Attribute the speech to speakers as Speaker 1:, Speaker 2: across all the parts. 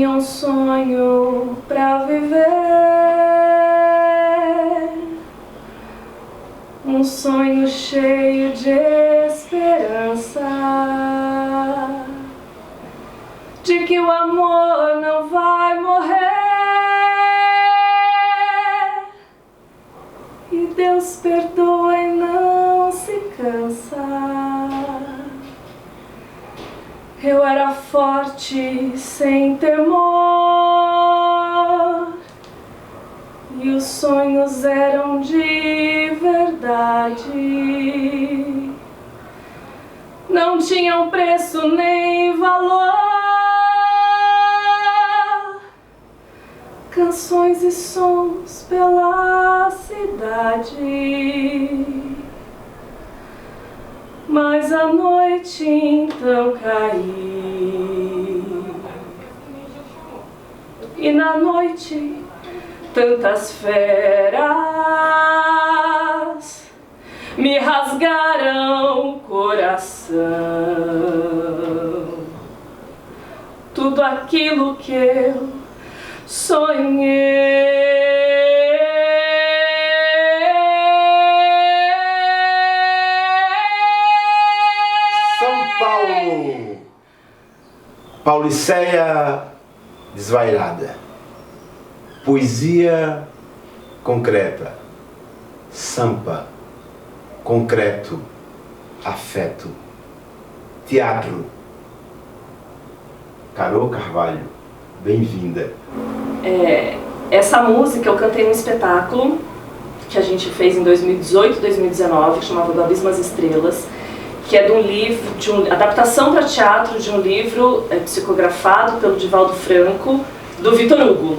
Speaker 1: tinha um sonho pra viver, um sonho cheio de esperança, de que o amor não vai morrer e Deus perdoa e não se cansa. Eu era forte sem temor e os sonhos eram de verdade, não tinham preço nem valor. Canções e sons pela cidade, mas a noite então caiu, e na noite tantas feras me rasgaram o coração. Tudo aquilo que eu sonhei.
Speaker 2: Pauliceia desvairada, poesia concreta, sampa, concreto, afeto, teatro. Carol Carvalho, bem-vinda.
Speaker 1: Essa música eu cantei num espetáculo que a gente fez em 2018, 2019, que chamava Do Abismo às Estrelas, que é de um livro, adaptação para teatro de um livro psicografado pelo Divaldo Franco, do Victor Hugo.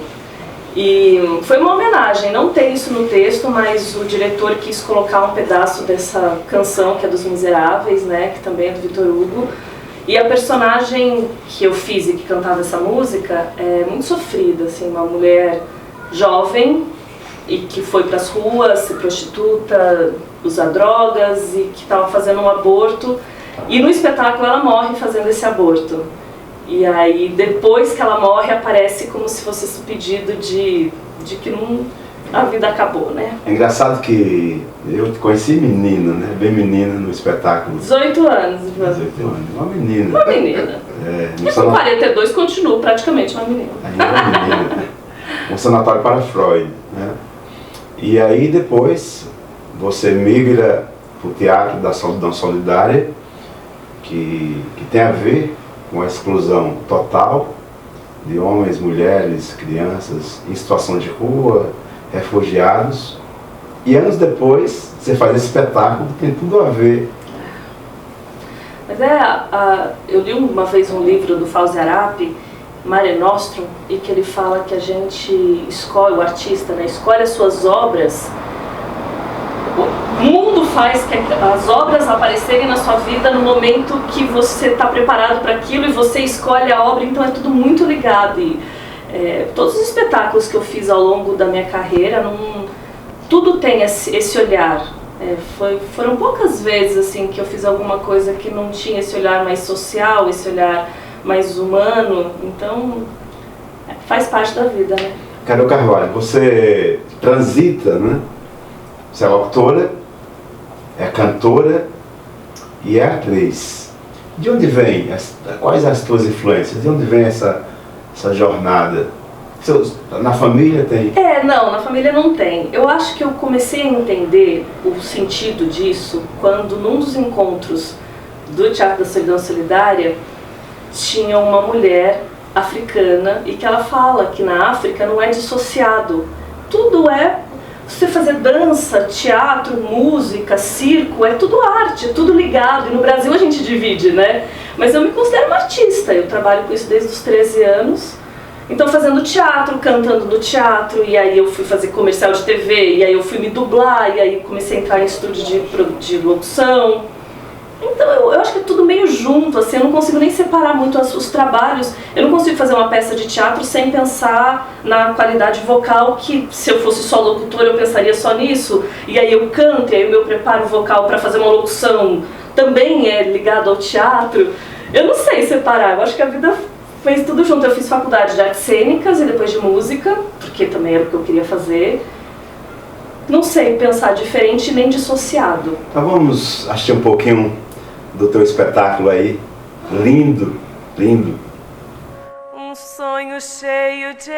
Speaker 1: E foi uma homenagem, não tem isso no texto, mas o diretor quis colocar um pedaço dessa canção, que é dos Miseráveis, né, que também é do Victor Hugo. E a personagem que eu fiz e que cantava essa música é muito sofrida, assim, uma mulher jovem e que foi para as ruas, se prostituta, usa drogas e que estava fazendo um aborto. E no espetáculo ela morre fazendo esse aborto. E aí depois que ela morre aparece como se fosse esse pedido de que não, a vida acabou, né?
Speaker 2: É engraçado que eu te conheci menina, né? Bem menina no espetáculo.
Speaker 1: 18 anos.
Speaker 2: 18 anos, uma menina.
Speaker 1: Uma menina. E com 42 continuo praticamente uma menina.
Speaker 2: Ainda uma menina. Um sanatório para Freud, né? E aí depois você migra para o Teatro da Solidão Solidária, que tem a ver com a exclusão total de homens, mulheres, crianças em situação de rua, refugiados. E anos depois você faz esse espetáculo que tem tudo a ver.
Speaker 1: Mas eu li uma vez um livro do Fauzi Arap, Mare Nostrum, e que ele fala que a gente escolhe, o artista, né, escolhe as suas obras. O mundo faz que as obras aparecerem na sua vida no momento que você está preparado para aquilo e você escolhe a obra, então é tudo muito ligado. E todos os espetáculos que eu fiz ao longo da minha carreira, tudo tem esse olhar. Foram poucas vezes assim, que eu fiz alguma coisa que não tinha esse olhar mais social, esse olhar mais humano, então faz parte da vida, né?
Speaker 2: Carol Carvalho, você transita, né? Você é autora, é cantora e é atriz. De onde vem? Quais as tuas influências? De onde vem essa jornada? Na família tem?
Speaker 1: Não, na família não tem. Eu acho que eu comecei a entender o sentido disso quando num dos encontros do Teatro da Solidão Solidária tinha uma mulher africana e que ela fala que na África não é dissociado. Tudo é você fazer dança, teatro, música, circo, é tudo arte, é tudo ligado. E no Brasil a gente divide, né? Mas eu me considero uma artista, eu trabalho com isso desde os 13 anos. Então fazendo teatro, cantando no teatro, e aí eu fui fazer comercial de TV, e aí eu fui me dublar, e aí comecei a entrar em estúdio de locução. Então eu acho que é tudo meio junto, assim, eu não consigo nem separar muito os trabalhos. Eu não consigo fazer uma peça de teatro sem pensar na qualidade vocal, que se eu fosse só locutora eu pensaria só nisso. E aí eu canto, e aí o meu preparo vocal para fazer uma locução também é ligado ao teatro. Eu não sei separar, eu acho que a vida fez tudo junto. Eu fiz faculdade de artes cênicas e depois de música, porque também era o que eu queria fazer. Não sei pensar diferente nem dissociado.
Speaker 2: Então vamos assistir um pouquinho do teu espetáculo aí. Lindo, lindo.
Speaker 1: Um sonho cheio de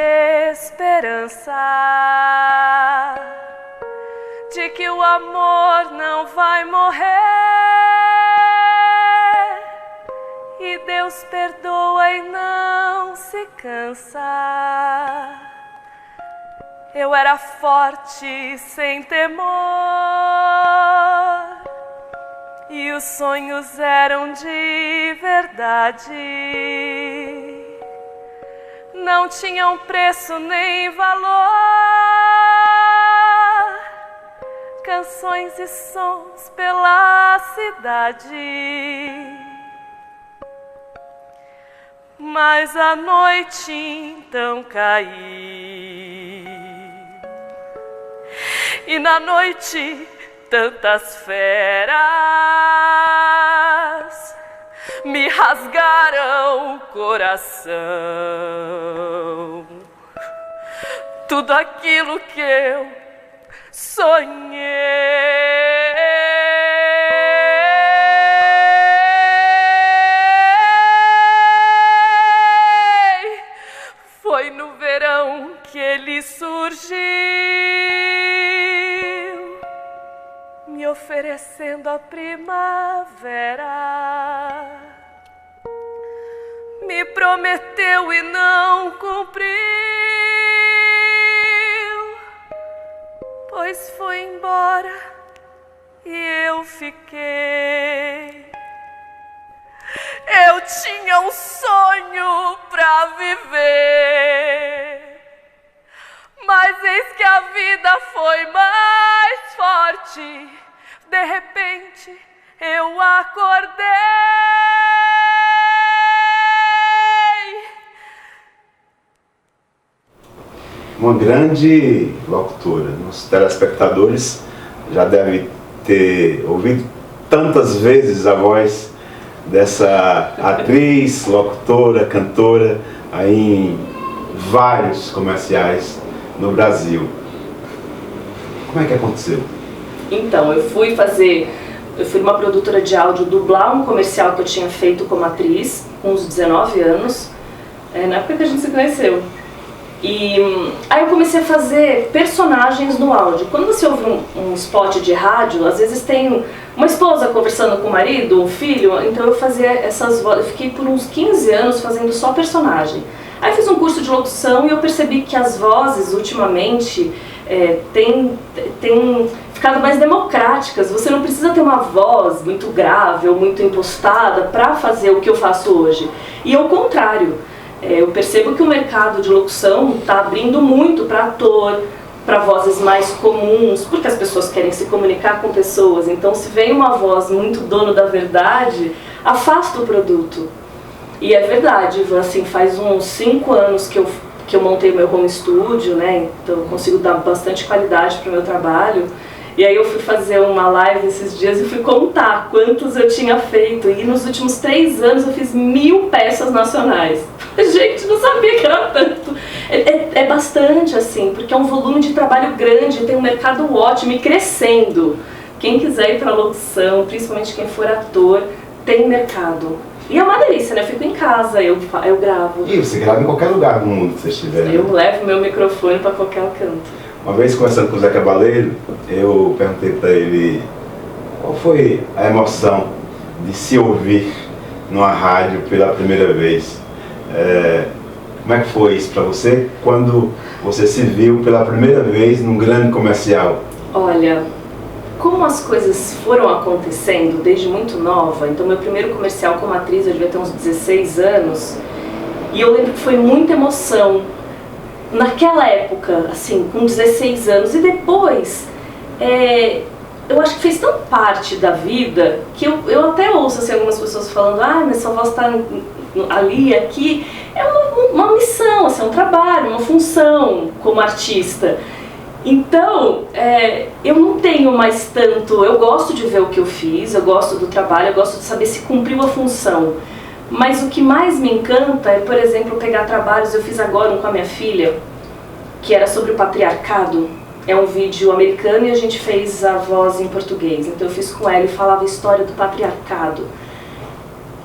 Speaker 1: esperança, de que o amor não vai morrer, e Deus perdoa e não se cansa. Eu era forte sem temor, e os sonhos eram de verdade. Não tinham preço nem valor, canções e sons pela cidade. Mas a noite então caiu, e na noite tantas feras me rasgaram o coração. Tudo aquilo que eu sonhei foi no verão que ele surgiu, me oferecendo a primavera. Me prometeu e não cumpriu, pois foi embora e eu fiquei. Eu tinha um sonho pra viver, mas eis que a vida foi mais forte. De repente eu acordei.
Speaker 2: Uma grande locutora. Nossos telespectadores já devem ter ouvido tantas vezes a voz dessa atriz, locutora, cantora aí em vários comerciais no Brasil. Como é que aconteceu?
Speaker 1: Então, eu fui uma produtora de áudio dublar um comercial que eu tinha feito como atriz, com uns 19 anos, na época que a gente se conheceu. E aí eu comecei a fazer personagens no áudio. Quando você ouve um spot de rádio, às vezes tem uma esposa conversando com o marido, um filho, então eu fazia essas vozes. Eu fiquei por uns 15 anos fazendo só personagem. Aí fiz um curso de locução e eu percebi que as vozes, ultimamente, têm ficado mais democráticas. Você não precisa ter uma voz muito grave ou muito impostada para fazer o que eu faço hoje. E ao contrário. Eu percebo que o mercado de locução está abrindo muito para ator, para vozes mais comuns, porque as pessoas querem se comunicar com pessoas. Então, se vem uma voz muito dono da verdade, afasta o produto. E é verdade, assim, faz uns 5 anos que eu montei o meu home studio, né? Então eu consigo dar bastante qualidade para o meu trabalho. E aí eu fui fazer uma live esses dias e fui contar quantos eu tinha feito. E nos últimos 3 anos eu fiz 1000 peças nacionais. Gente, não sabia que era tanto. É bastante, assim, porque é um volume de trabalho grande, tem um mercado ótimo e crescendo. Quem quiser ir para locução, principalmente quem for ator, tem mercado. E é uma delícia, né? Eu fico em casa, eu gravo.
Speaker 2: E você grava em qualquer lugar do mundo que você estiver, né?
Speaker 1: Eu levo meu microfone para qualquer canto.
Speaker 2: Uma vez conversando com o Zé Cabaleiro, eu perguntei para ele qual foi a emoção de se ouvir numa rádio pela primeira vez. Como é que foi isso para você quando você se viu pela primeira vez num grande comercial?
Speaker 1: Olha, como as coisas foram acontecendo desde muito nova, então meu primeiro comercial como atriz eu devia ter uns 16 anos, e eu lembro que foi muita emoção. Naquela época, assim, com 16 anos, e depois, eu acho que fez tão parte da vida, que eu até ouço assim, algumas pessoas falando, mas sua voz está ali, aqui, é uma missão, assim, um trabalho, uma função como artista. Então, eu não tenho mais tanto, eu gosto de ver o que eu fiz, eu gosto do trabalho, eu gosto de saber se cumpriu a função. Mas o que mais me encanta é, por exemplo, pegar trabalhos, eu fiz agora um com a minha filha, que era sobre o patriarcado. É um vídeo americano e a gente fez a voz em português. Então eu fiz com ela e falava a história do patriarcado.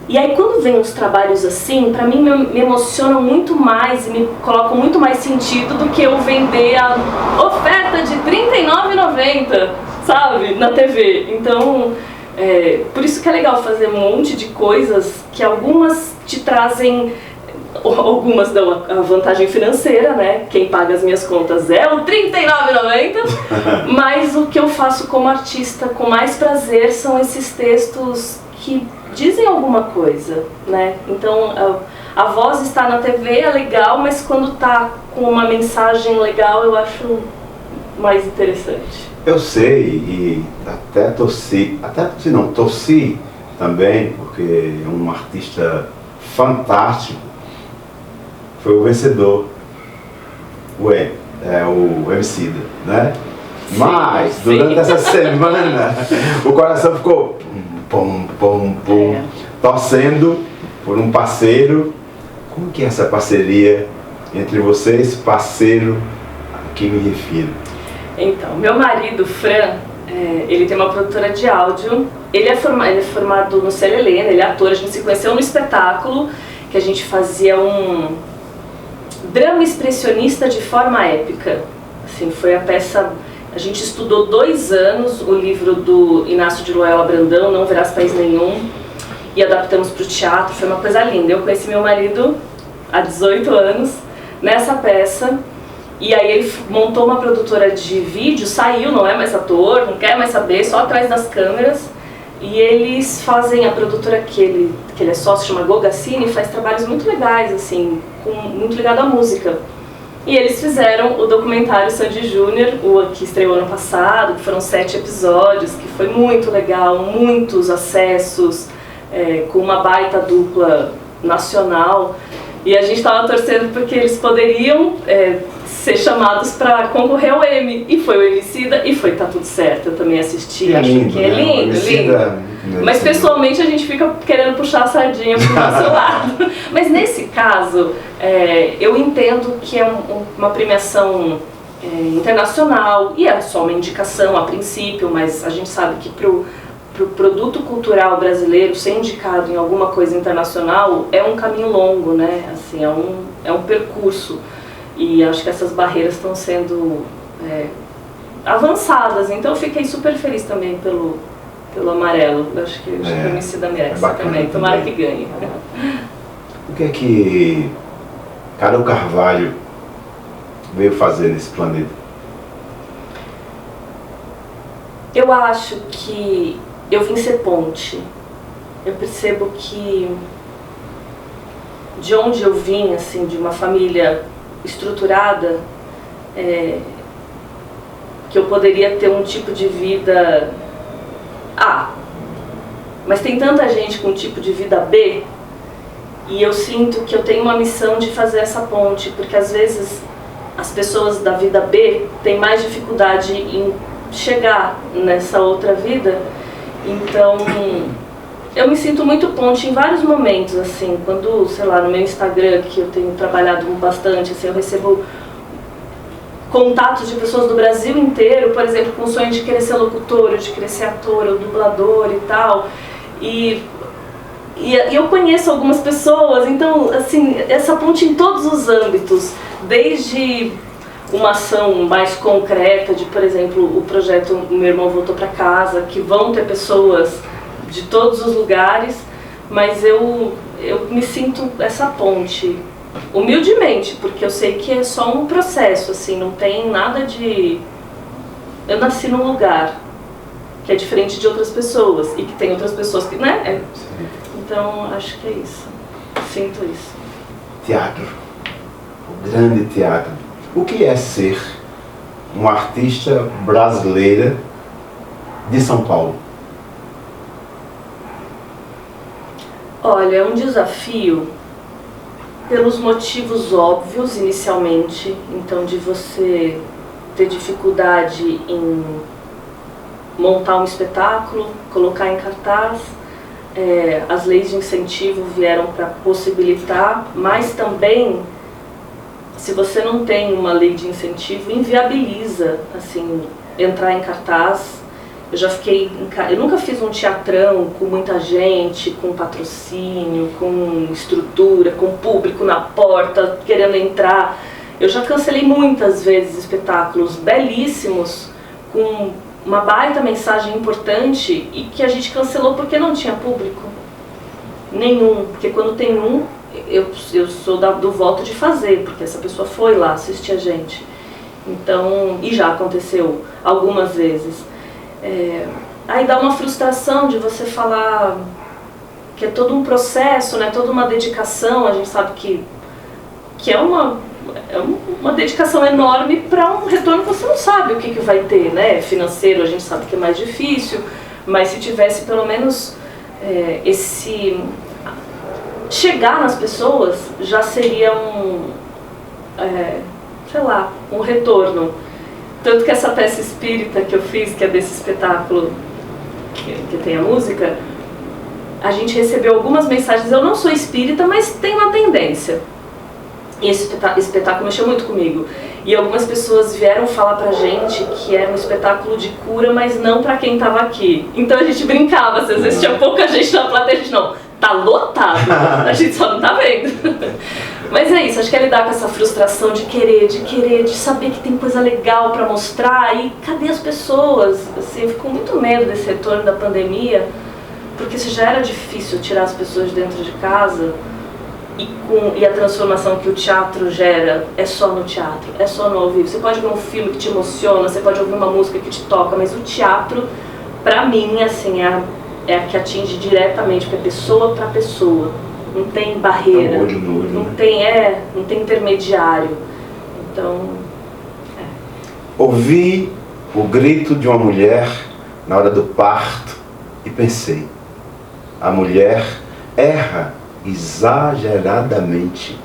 Speaker 1: E aí quando vem uns trabalhos assim, pra mim me emocionam muito mais e me colocam muito mais sentido do que eu vender a oferta de R$39,90, sabe, na TV. Então, por isso que é legal fazer um monte de coisas que algumas te trazem, algumas dão a vantagem financeira, né? Quem paga as minhas contas é o R$39,90, mas o que eu faço como artista com mais prazer são esses textos que dizem alguma coisa, né? Então a voz está na TV, é legal, mas quando tá com uma mensagem legal eu acho mais interessante.
Speaker 2: Eu sei e torci também, porque é um artista fantástico, foi o vencedor, o Emicida, né? Mas durante essa semana o coração ficou pum, pum, pum, torcendo por um parceiro. Como que é essa parceria entre você e esse parceiro a quem me refiro?
Speaker 1: Então, meu marido, Fran, ele tem uma produtora de áudio, ele é formado no Célia Helena, ele é ator, a gente se conheceu no espetáculo que a gente fazia um drama expressionista de forma épica. Assim, foi a peça, a gente estudou 2 anos o livro do Inácio de Loyola Brandão, Não Verás País Nenhum, e adaptamos para o teatro, foi uma coisa linda. Eu conheci meu marido há 18 anos nessa peça, e aí ele montou uma produtora de vídeo, saiu, não é mais ator, não quer mais saber, só atrás das câmeras, e eles fazem, a produtora que ele é sócio, chama Gogacine, faz trabalhos muito legais, assim, muito ligado à música. E eles fizeram o documentário Sandy Júnior, o que estreou ano passado, que foram 7 episódios, que foi muito legal, muitos acessos, com uma baita dupla nacional. E a gente estava torcendo porque eles poderiam ser chamados para concorrer ao Emmy. E foi o Emicida e foi Tá Tudo Certo. Eu também assisti, acho que é lindo, lindo. Mas pessoalmente a gente fica querendo puxar a sardinha pro nosso lado. Mas nesse caso, eu entendo que é uma premiação internacional e é só uma indicação a princípio, mas a gente sabe que pro produto cultural brasileiro ser indicado em alguma coisa internacional é um caminho longo, né? Assim, é um percurso. E acho que essas barreiras estão sendo avançadas. Então eu fiquei super feliz também pelo Amarelo. Eu acho que o Emicida merece também. Tomara que ganhe.
Speaker 2: O que é que Carol Carvalho veio fazer nesse planeta?
Speaker 1: Eu acho que eu vim ser ponte. Eu percebo que de onde eu vim, assim, de uma família estruturada, que eu poderia ter um tipo de vida A, mas tem tanta gente com um tipo de vida B, e eu sinto que eu tenho uma missão de fazer essa ponte, porque às vezes as pessoas da vida B têm mais dificuldade em chegar nessa outra vida. Então eu me sinto muito ponte em vários momentos, assim, quando, sei lá, no meu Instagram, que eu tenho trabalhado bastante, assim, eu recebo contatos de pessoas do Brasil inteiro, por exemplo, com o sonho de querer ser locutor, de querer ser ator ou dublador e tal, e eu conheço algumas pessoas, então, assim, essa ponte em todos os âmbitos, desde uma ação mais concreta de, por exemplo, o projeto Meu Irmão Voltou Pra Casa, que vão ter pessoas de todos os lugares, mas eu me sinto essa ponte, humildemente, porque eu sei que é só um processo, assim, não tem nada de... Eu nasci num lugar que é diferente de outras pessoas, e que tem outras pessoas que, né? Então, acho que é isso, sinto isso.
Speaker 2: Teatro, o grande teatro. O que é ser uma artista brasileira de São Paulo?
Speaker 1: Olha, é um desafio pelos motivos óbvios inicialmente, então de você ter dificuldade em montar um espetáculo, colocar em cartaz, as leis de incentivo vieram para possibilitar, mas também, se você não tem uma lei de incentivo, inviabiliza, assim, entrar em cartaz. Eu nunca fiz um teatrão com muita gente, com patrocínio, com estrutura, com público na porta querendo entrar. Eu já cancelei muitas vezes espetáculos belíssimos, com uma baita mensagem importante, e que a gente cancelou porque não tinha público nenhum. Porque quando tem um, eu sou do voto de fazer, porque essa pessoa foi lá assistir a gente. Então, e já aconteceu algumas vezes. Aí dá uma frustração de você falar que é todo um processo, né, toda uma dedicação. A gente sabe que é uma dedicação enorme para um retorno que você não sabe o que vai ter, né? Financeiro a gente sabe que é mais difícil, mas se tivesse pelo menos chegar nas pessoas, já seria um retorno. Tanto que essa peça espírita que eu fiz, que é desse espetáculo que tem a música, a gente recebeu algumas mensagens. Eu não sou espírita, mas tenho uma tendência. E esse espetáculo mexeu muito comigo. E algumas pessoas vieram falar pra gente que era um espetáculo de cura, mas não pra quem tava aqui. Então a gente brincava, às vezes tinha pouca gente na plateia, a gente não, tá lotado, a gente só não tá vendo. Mas é isso, acho que é lidar com essa frustração de querer, de saber que tem coisa legal pra mostrar, e cadê as pessoas? Assim, eu fico com muito medo desse retorno da pandemia, porque se já era difícil tirar as pessoas de dentro de casa, e a transformação que o teatro gera é só no teatro, é só no ao vivo. Você pode ver um filme que te emociona, você pode ouvir uma música que te toca, mas o teatro, pra mim, assim, é a que atinge diretamente, porque é pessoa pra pessoa. Não tem barreira,
Speaker 2: olho no olho,
Speaker 1: não
Speaker 2: né?
Speaker 1: não tem intermediário. Então,
Speaker 2: Ouvi o grito de uma mulher na hora do parto e pensei, a mulher erra exageradamente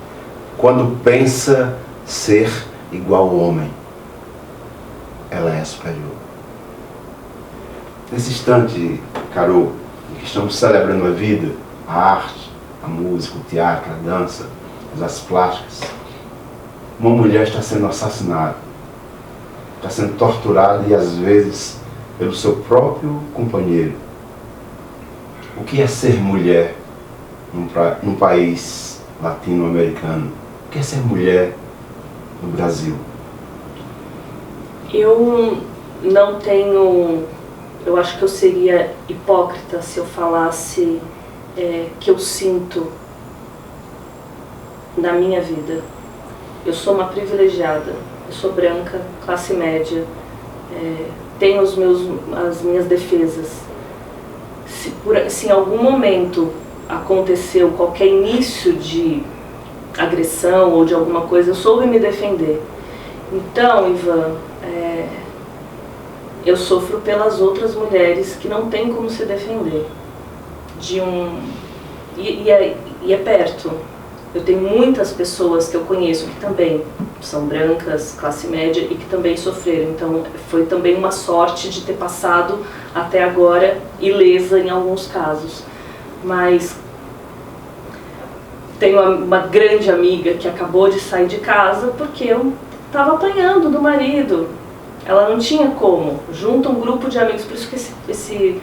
Speaker 2: quando pensa ser igual ao homem. Ela é superior. Nesse instante, Carol, em que estamos celebrando a vida, a arte, a música, o teatro, a dança, as artes plásticas, uma mulher está sendo assassinada, está sendo torturada e às vezes pelo seu próprio companheiro. O que é ser mulher num país latino-americano? O que é ser mulher no Brasil?
Speaker 1: eu não tenho... Eu acho que eu seria hipócrita se eu falasse que eu sinto na minha vida. Eu sou uma privilegiada, eu sou branca, classe média, tenho as minhas defesas. Se em algum momento aconteceu qualquer início de agressão ou de alguma coisa, eu soube me defender. Então, Ivan, eu sofro pelas outras mulheres que não têm como se defender. E é perto. Eu tenho muitas pessoas que eu conheço que também são brancas, classe média, e que também sofreram. Então foi também uma sorte de ter passado até agora ilesa em alguns casos. Mas tenho uma grande amiga que acabou de sair de casa porque eu estava apanhando do marido. Ela não tinha como. Junta um grupo de amigos, por isso que esse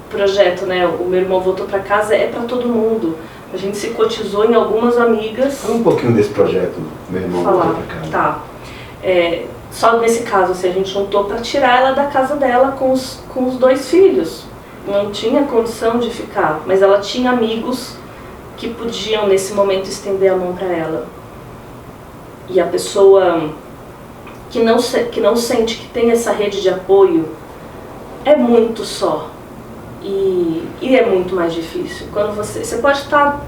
Speaker 1: projeto, né, o Meu Irmão Voltou Pra Casa, é para todo mundo. A gente se cotizou em algumas amigas.
Speaker 2: Fala um pouquinho desse projeto, Meu Irmão Voltou Pra Casa.
Speaker 1: Tá. Só nesse caso, assim, a gente juntou para tirar ela da casa dela com os 2 filhos. Não tinha condição de ficar, mas ela tinha amigos que podiam, nesse momento, estender a mão para ela. E a pessoa que não sente que tem essa rede de apoio é muito só. E é muito mais difícil. Quando você pode estar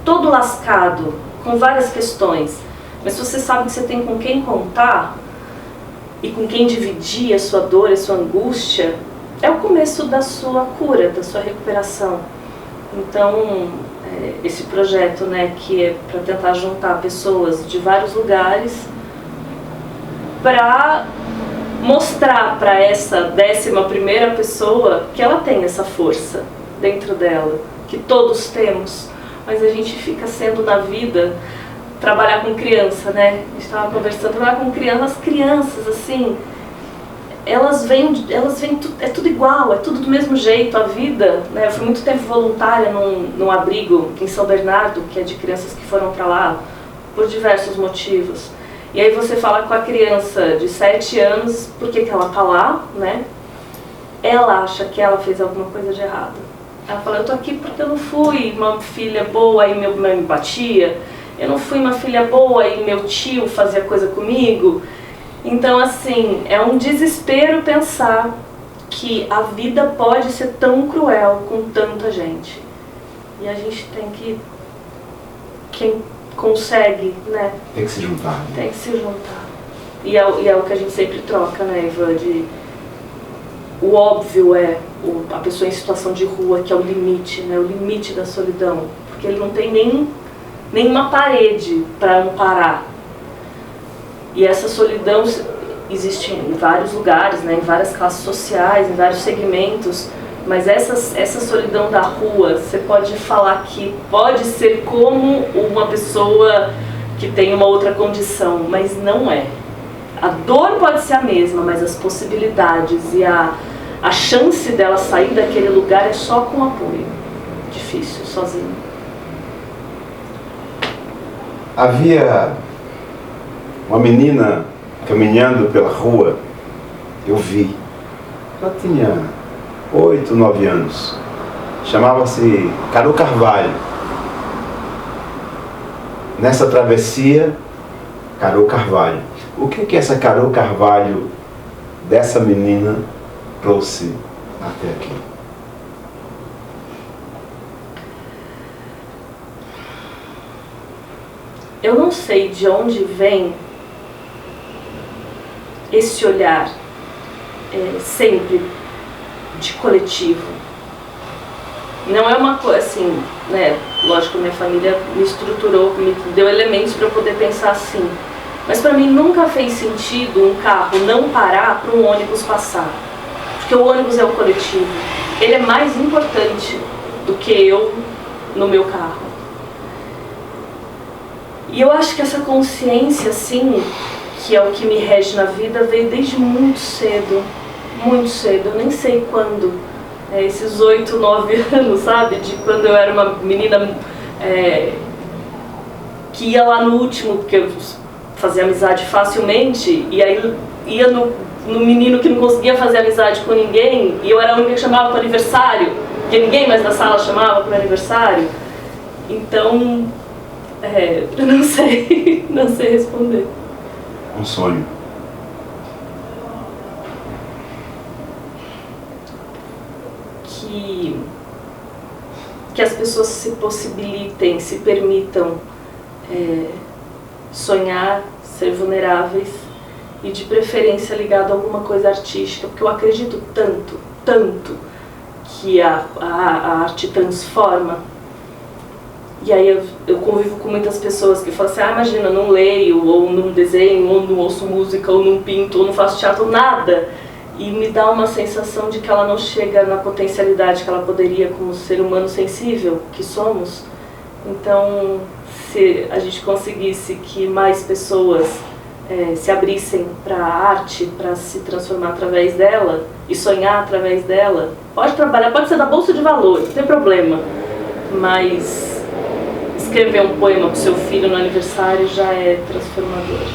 Speaker 1: todo lascado, com várias questões, mas se você sabe que você tem com quem contar e com quem dividir a sua dor, a sua angústia, é o começo da sua cura, da sua recuperação. Então, esse projeto, né, que é para tentar juntar pessoas de vários lugares para mostrar para essa 11ª pessoa que ela tem essa força dentro dela, que todos temos, mas a gente fica sendo na vida, trabalhar com criança, né? A gente estava conversando, trabalhar com crianças, as crianças, assim, elas vêm, é tudo igual, é tudo do mesmo jeito, a vida, né? Eu fui muito tempo voluntária num abrigo em São Bernardo, que é de crianças que foram para lá por diversos motivos. E aí você fala com a criança de 7 anos, por que ela tá lá, né? Ela acha que ela fez alguma coisa de errado. Ela fala, eu tô aqui porque eu não fui uma filha boa e meu mãe me batia, eu não fui uma filha boa e meu tio fazia coisa comigo. Então, assim, é um desespero pensar que a vida pode ser tão cruel com tanta gente. E a gente tem que... Quem consegue, né?
Speaker 2: Tem que se juntar.
Speaker 1: Tem que se juntar. E é o que a gente sempre troca, né, Ivan? O óbvio é a pessoa em situação de rua, que é o limite, né? O limite da solidão. Porque ele não tem nenhuma parede para amparar. E essa solidão existe em vários lugares, né, em várias classes sociais, em vários segmentos, mas essa solidão da rua, você pode falar que pode ser como uma pessoa que tem uma outra condição, mas não é. A dor pode ser a mesma, mas as possibilidades e a chance dela sair daquele lugar é só com apoio. Difícil, sozinho.
Speaker 2: Havia uma menina caminhando pela rua, eu vi. Ela tinha 8, 9 anos. Chamava-se Carol Carvalho. Nessa travessia, Carol Carvalho. O que essa Carol Carvalho, dessa menina, trouxe até aqui?
Speaker 1: Eu não sei de onde vem esse olhar sempre de coletivo. Não é uma coisa assim, né? Lógico, minha família me estruturou, me deu elementos para eu poder pensar assim. Mas para mim nunca fez sentido um carro não parar para um ônibus passar. Porque o ônibus é o coletivo. Ele é mais importante do que eu no meu carro. E eu acho que essa consciência, assim, que é o que me rege na vida, veio desde muito cedo. Muito cedo, eu nem sei quando. Esses 8, 9 anos, sabe? De quando eu era uma menina que ia lá no último, porque eu fazia amizade facilmente, e aí ia no menino que não conseguia fazer amizade com ninguém, e eu era a única que chamava para o aniversário, porque ninguém mais da sala chamava para o aniversário. Então, eu não sei, não sei responder.
Speaker 2: Um sonho.
Speaker 1: Que as pessoas se possibilitem, se permitam sonhar, ser vulneráveis e de preferência ligado a alguma coisa artística, porque eu acredito tanto que a arte transforma. E aí eu convivo com muitas pessoas que falam assim, imagina, eu não leio, ou não desenho, ou não ouço música, ou não pinto, ou não faço teatro, nada. E me dá uma sensação de que ela não chega na potencialidade que ela poderia como ser humano sensível que somos. Então, se a gente conseguisse que mais pessoas se abrissem para a arte, para se transformar através dela e sonhar através dela, pode trabalhar, pode ser da bolsa de valores, não tem problema, mas escrever um poema para o seu filho no aniversário já é transformador.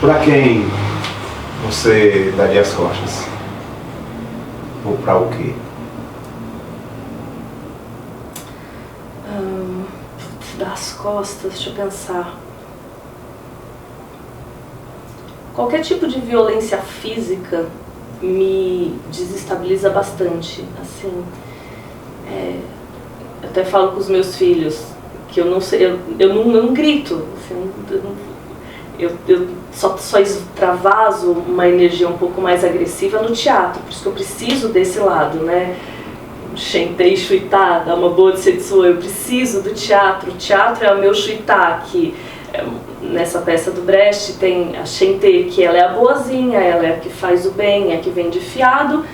Speaker 2: Para quem você daria as costas? Ou para o quê?
Speaker 1: Dar as costas, deixa eu pensar. Qualquer tipo de violência física me desestabiliza bastante. Assim, eu até falo com os meus filhos que eu não sei, eu não grito. Assim, eu só extravaso uma energia um pouco mais agressiva no teatro, por isso que eu preciso desse lado, né? Shentei, Shuitá, dá uma boa de Setsu, eu preciso do teatro. O teatro é o meu Shuitá, que nessa peça do Brecht tem a Shentei, que ela é a boazinha, ela é a que faz o bem, é a que vem de fiado,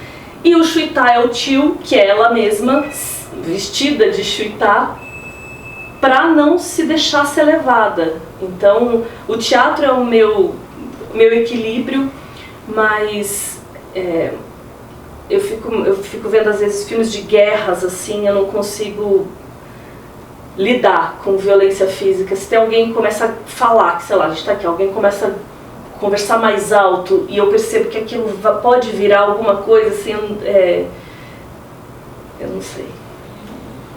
Speaker 1: e o Shuitá é o tio, que é ela mesma, vestida de chuitá para não se deixar ser levada. Então, o teatro é o meu equilíbrio, mas eu fico vendo às vezes filmes de guerras, assim, eu não consigo lidar com violência física. Se tem alguém que começa a falar, que sei lá, a gente tá aqui, alguém começa a conversar mais alto e eu percebo que aquilo pode virar alguma coisa, assim, eu não sei,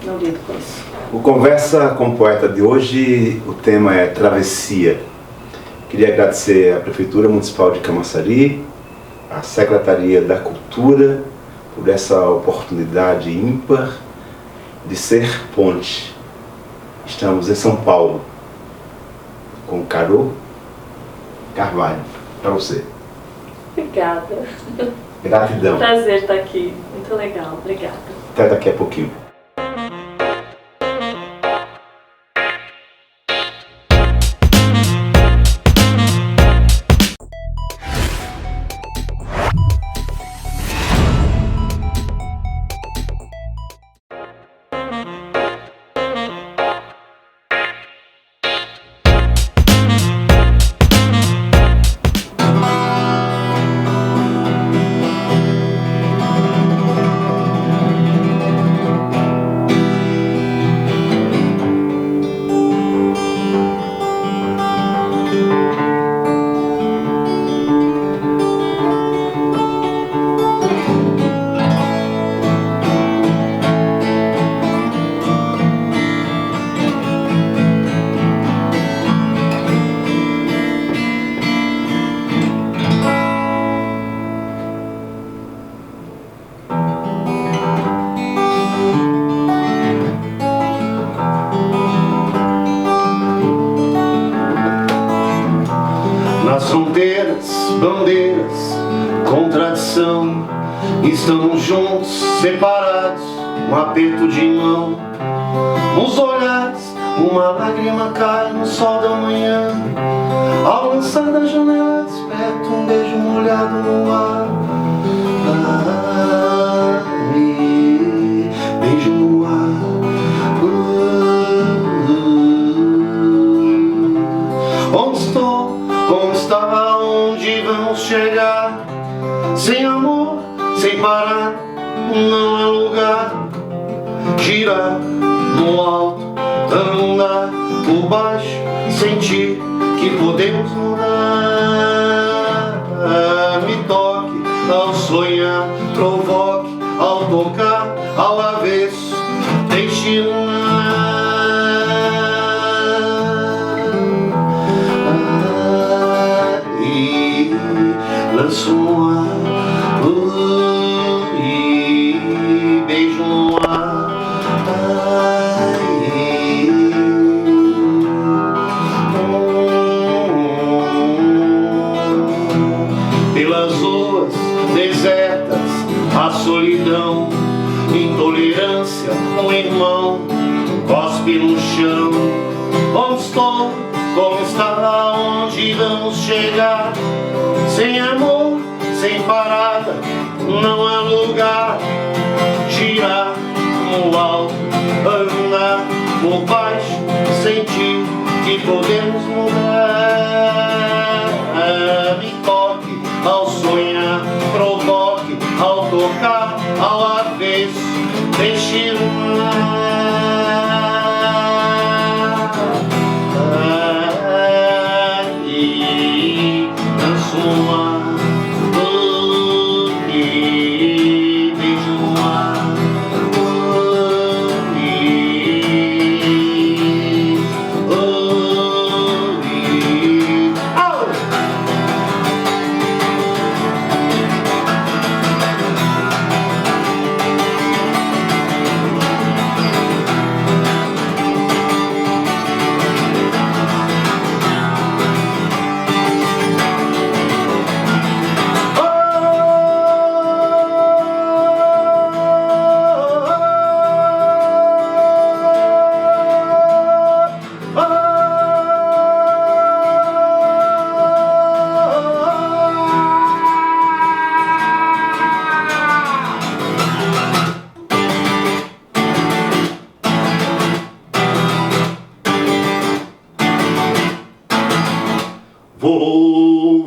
Speaker 1: não lido com isso.
Speaker 2: O Conversa com o Poeta de hoje, o tema é travessia. Queria agradecer à Prefeitura Municipal de Camaçari, à Secretaria da Cultura, por essa oportunidade ímpar de ser ponte. Estamos em São Paulo, com Carol Carvalho, para você.
Speaker 1: Obrigada.
Speaker 2: Gratidão.
Speaker 1: Prazer estar aqui, muito legal, obrigada.
Speaker 2: Até daqui a pouquinho.
Speaker 3: Nas fronteiras, bandeiras, contradição, estamos juntos, separados, um aperto de mão. Nos olhares, uma lágrima cai no sol da manhã. Ao lançar da janela desperta um beijo molhado no ar. Beijo no ar. Onde estou? Como está? Onde vamos chegar? Sem amor, sem parar, não é lugar. Girar no alto, andar por baixo, sentir que podemos mudar. Me toque ao sonhar, provoque ao tocar, ao avesso, deixe no ar. E lanço no ar, e beijo no ar. Pelas ruas desertas, a solidão, intolerância, um irmão cospe no chão. Onde estou? Como está? Onde vamos chegar? Sem amor, sem parada, não há lugar. Girar no alto, andar por baixo, sentir que podemos mudar. Me toque ao sonhar, provoque ao tocar, ao avesso, deixe no ar. E danço no ar.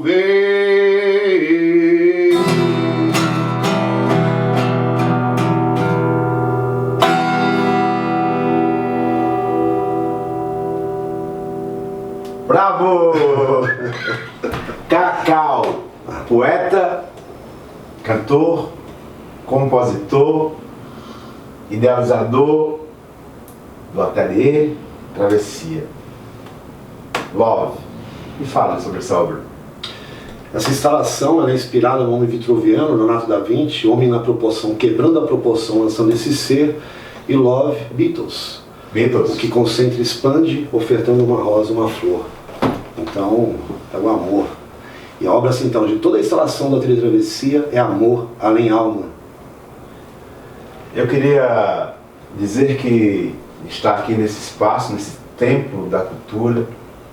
Speaker 3: vem.
Speaker 2: Bravo! Cacau, poeta, cantor, compositor, idealizador do Ateliê Travessia. Love, me fala sobre essa obra.
Speaker 3: Essa instalação ela é inspirada no homem vitruviano, Leonardo da Vinci, Homem na Proporção, quebrando a proporção, lançando esse ser, e Love, Beatles.
Speaker 2: Beatles.
Speaker 3: O que concentra e expande, ofertando uma rosa, uma flor. Então, é o amor. E a obra, assim, então, de toda a instalação da Ateliê Travessia é amor, além alma.
Speaker 2: Eu queria dizer que estar aqui nesse espaço, nesse templo da cultura,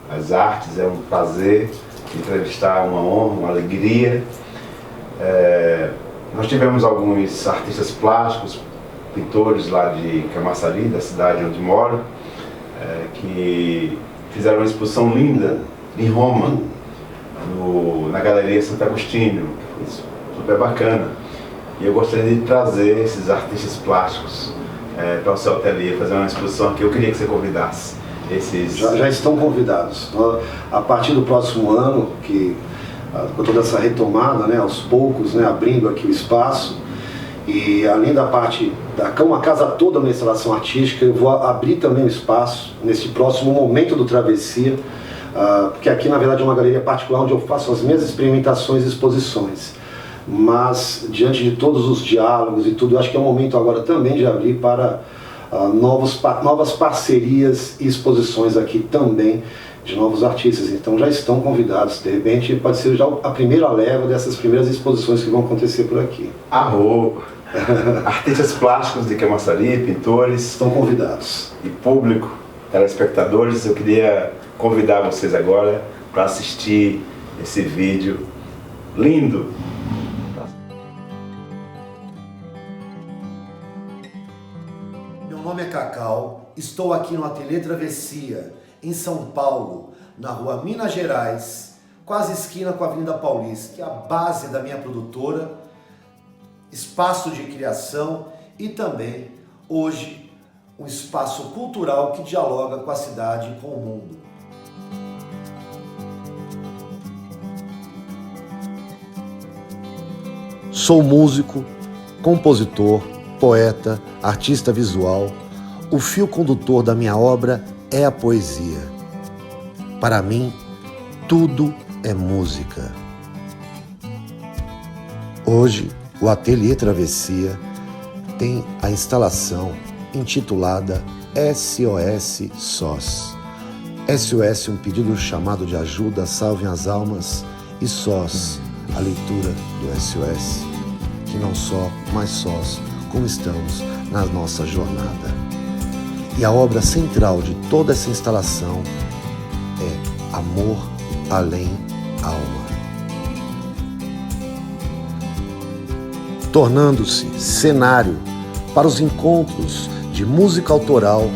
Speaker 2: das artes, é um prazer, entrevistar, uma honra, uma alegria. Nós tivemos alguns artistas plásticos, pintores lá de Camaçari, da cidade onde moro, que fizeram uma exposição linda em Roma, na Galeria Santo Agostinho, que foi super bacana. E eu gostaria de trazer esses artistas plásticos para o seu ateliê, fazer uma exposição aqui. Eu queria que você convidasse esses...
Speaker 3: Já estão convidados. A partir do próximo ano, com toda essa retomada, né, aos poucos, né, abrindo aqui o espaço, e além da parte uma casa toda na instalação artística, eu vou abrir também o espaço nesse próximo momento do Travessia, porque aqui na verdade é uma galeria particular onde eu faço as minhas experimentações e exposições. Mas diante de todos os diálogos e tudo, eu acho que é o momento agora também de abrir para novas parcerias e exposições aqui também de novos artistas. Então já estão convidados, de repente pode ser já a primeira leva dessas primeiras exposições que vão acontecer por aqui.
Speaker 2: Artistas plásticos de Camaçari, pintores...
Speaker 3: Estão convidados.
Speaker 2: E público, telespectadores, eu queria convidar vocês agora para assistir esse vídeo lindo.
Speaker 4: Meu nome é Cacau, estou aqui no Ateliê Travessia, em São Paulo, na rua Minas Gerais, quase esquina com a Avenida Paulista, que é a base da minha produtora, espaço de criação e também, hoje, um espaço cultural que dialoga com a cidade e com o mundo.
Speaker 5: Sou músico, compositor, poeta, artista visual. O fio condutor da minha obra é a poesia. Para mim, tudo é música. Hoje, o Ateliê Travessia tem a instalação intitulada SOS SOS. SOS, um pedido chamado de ajuda, salvem as almas, e SOS, a leitura do SOS, que não só, mas sós, como estamos na nossa jornada. E a obra central de toda essa instalação é Amor Além Alma. Tornando-se cenário para os encontros de música autoral,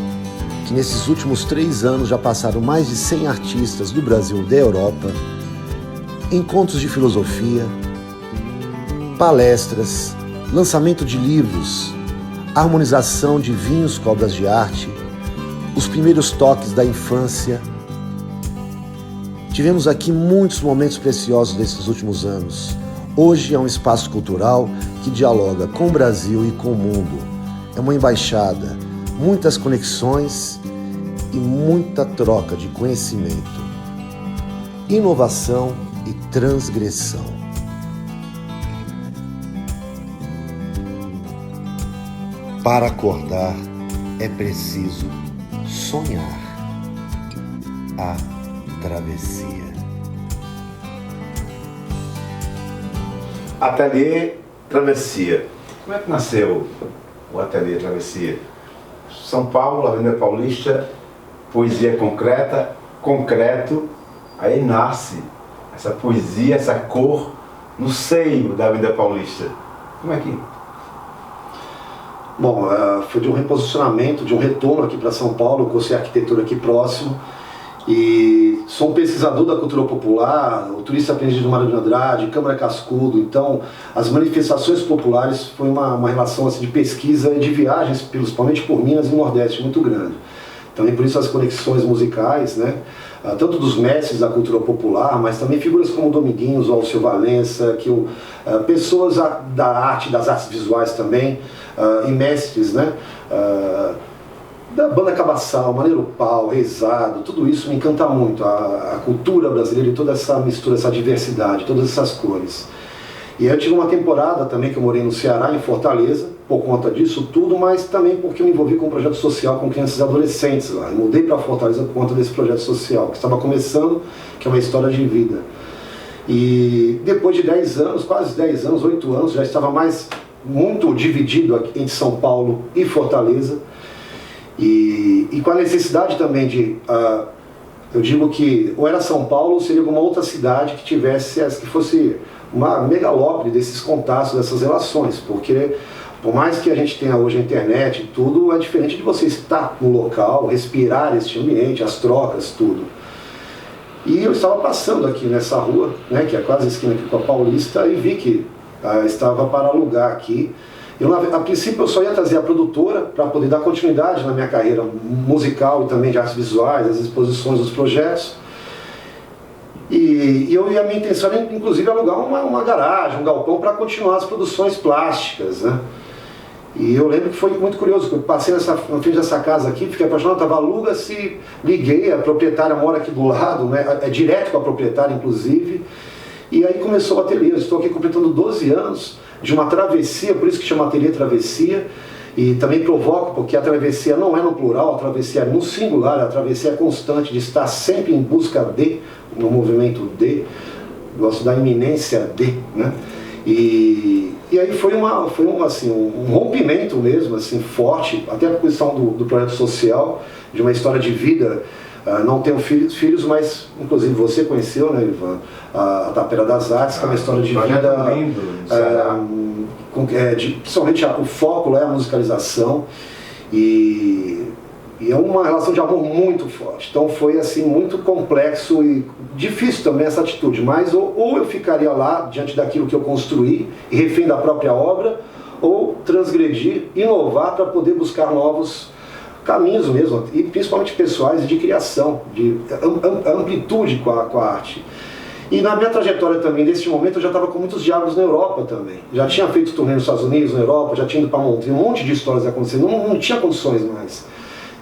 Speaker 5: que nesses últimos 3 anos já passaram mais de 100 artistas do Brasil e da Europa, encontros de filosofia, palestras, lançamento de livros, harmonização de vinhos com obras de arte, os primeiros toques da infância. Tivemos aqui muitos momentos preciosos desses últimos anos. Hoje é um espaço cultural que dialoga com o Brasil e com o mundo. É uma embaixada, muitas conexões e muita troca de conhecimento, inovação e transgressão. Para acordar é preciso sonhar. A travessia.
Speaker 2: Ateliê Travessia. Como é que nasceu o Ateliê Travessia? São Paulo, Avenida Paulista, poesia concreta, concreto, aí nasce essa poesia, essa cor no seio da Avenida Paulista. Como é que...
Speaker 3: Bom, foi de um reposicionamento, de um retorno aqui para São Paulo, eu cursei arquitetura aqui próximo, E sou um pesquisador da cultura popular, o turista aprendiz do Mário de Andrade, Câmara Cascudo. Então, as manifestações populares foi uma relação assim, de pesquisa e de viagens, principalmente por Minas e Nordeste, muito grande. Também por isso as conexões musicais, né? Tanto dos mestres da cultura popular, mas também figuras como Dominguinhos, o Alceu Valença, pessoas da arte, das artes visuais também, e mestres, né? Da banda Cabaçal, Maneiro Pau, Rezado, tudo isso me encanta muito, a cultura brasileira e toda essa mistura, essa diversidade, todas essas cores. E aí eu tive uma temporada também que eu morei no Ceará, em Fortaleza, por conta disso tudo, mas também porque eu me envolvi com um projeto social com crianças e adolescentes lá. Eu mudei para Fortaleza por conta desse projeto social, que estava começando, que é uma história de vida. E depois de 10 anos, quase 10 anos, 8 anos, já estava muito dividido aqui entre São Paulo e Fortaleza. E com a necessidade também de, eu digo que ou era São Paulo ou seria alguma outra cidade que que fosse uma megalópole desses contatos, dessas relações, porque por mais que a gente tenha hoje a internet e tudo, é diferente de você estar no local, respirar este ambiente, as trocas, tudo. E eu estava passando aqui nessa rua, né, que é quase a esquina aqui com a Paulista, e vi que estava para alugar aqui. A princípio eu só ia trazer a produtora para poder dar continuidade na minha carreira musical e também de artes visuais, as exposições, os projetos. E a minha intenção era inclusive alugar uma garagem, um galpão para continuar as produções plásticas, né? E eu lembro que foi muito curioso, porque eu passei na frente dessa casa aqui, fiquei apaixonado, estava aluga-se, liguei, a proprietária mora aqui do lado, né? É direto com a proprietária inclusive, e aí começou o ateliê. Eu estou aqui completando 12 anos de uma travessia, por isso que chama Ateliê Travessia, e também provoco, porque a travessia não é no plural, a travessia é no singular, a travessia é constante de estar sempre em busca de, no movimento de, gosto da iminência de, né? E aí foi um rompimento mesmo, assim, forte, até por questão do projeto social, de uma história de vida. Não tenho filhos, mas inclusive você conheceu, né, Ivan, a Tapera das Artes, que é uma história de vida
Speaker 2: lindo,
Speaker 3: principalmente o foco lá é a musicalização e é uma relação de amor muito forte. Então foi assim muito complexo e difícil também essa atitude, mas ou eu ficaria lá diante daquilo que eu construí e refém da própria obra, ou transgredir, inovar para poder buscar novos caminhos mesmo, e principalmente pessoais de criação, de amplitude com a arte. E na minha trajetória também, nesse momento, eu já estava com muitos diálogos na Europa também. Já tinha feito turnê nos Estados Unidos, na Europa, já tinha ido para Montreal, um monte de histórias acontecendo, não tinha condições mais.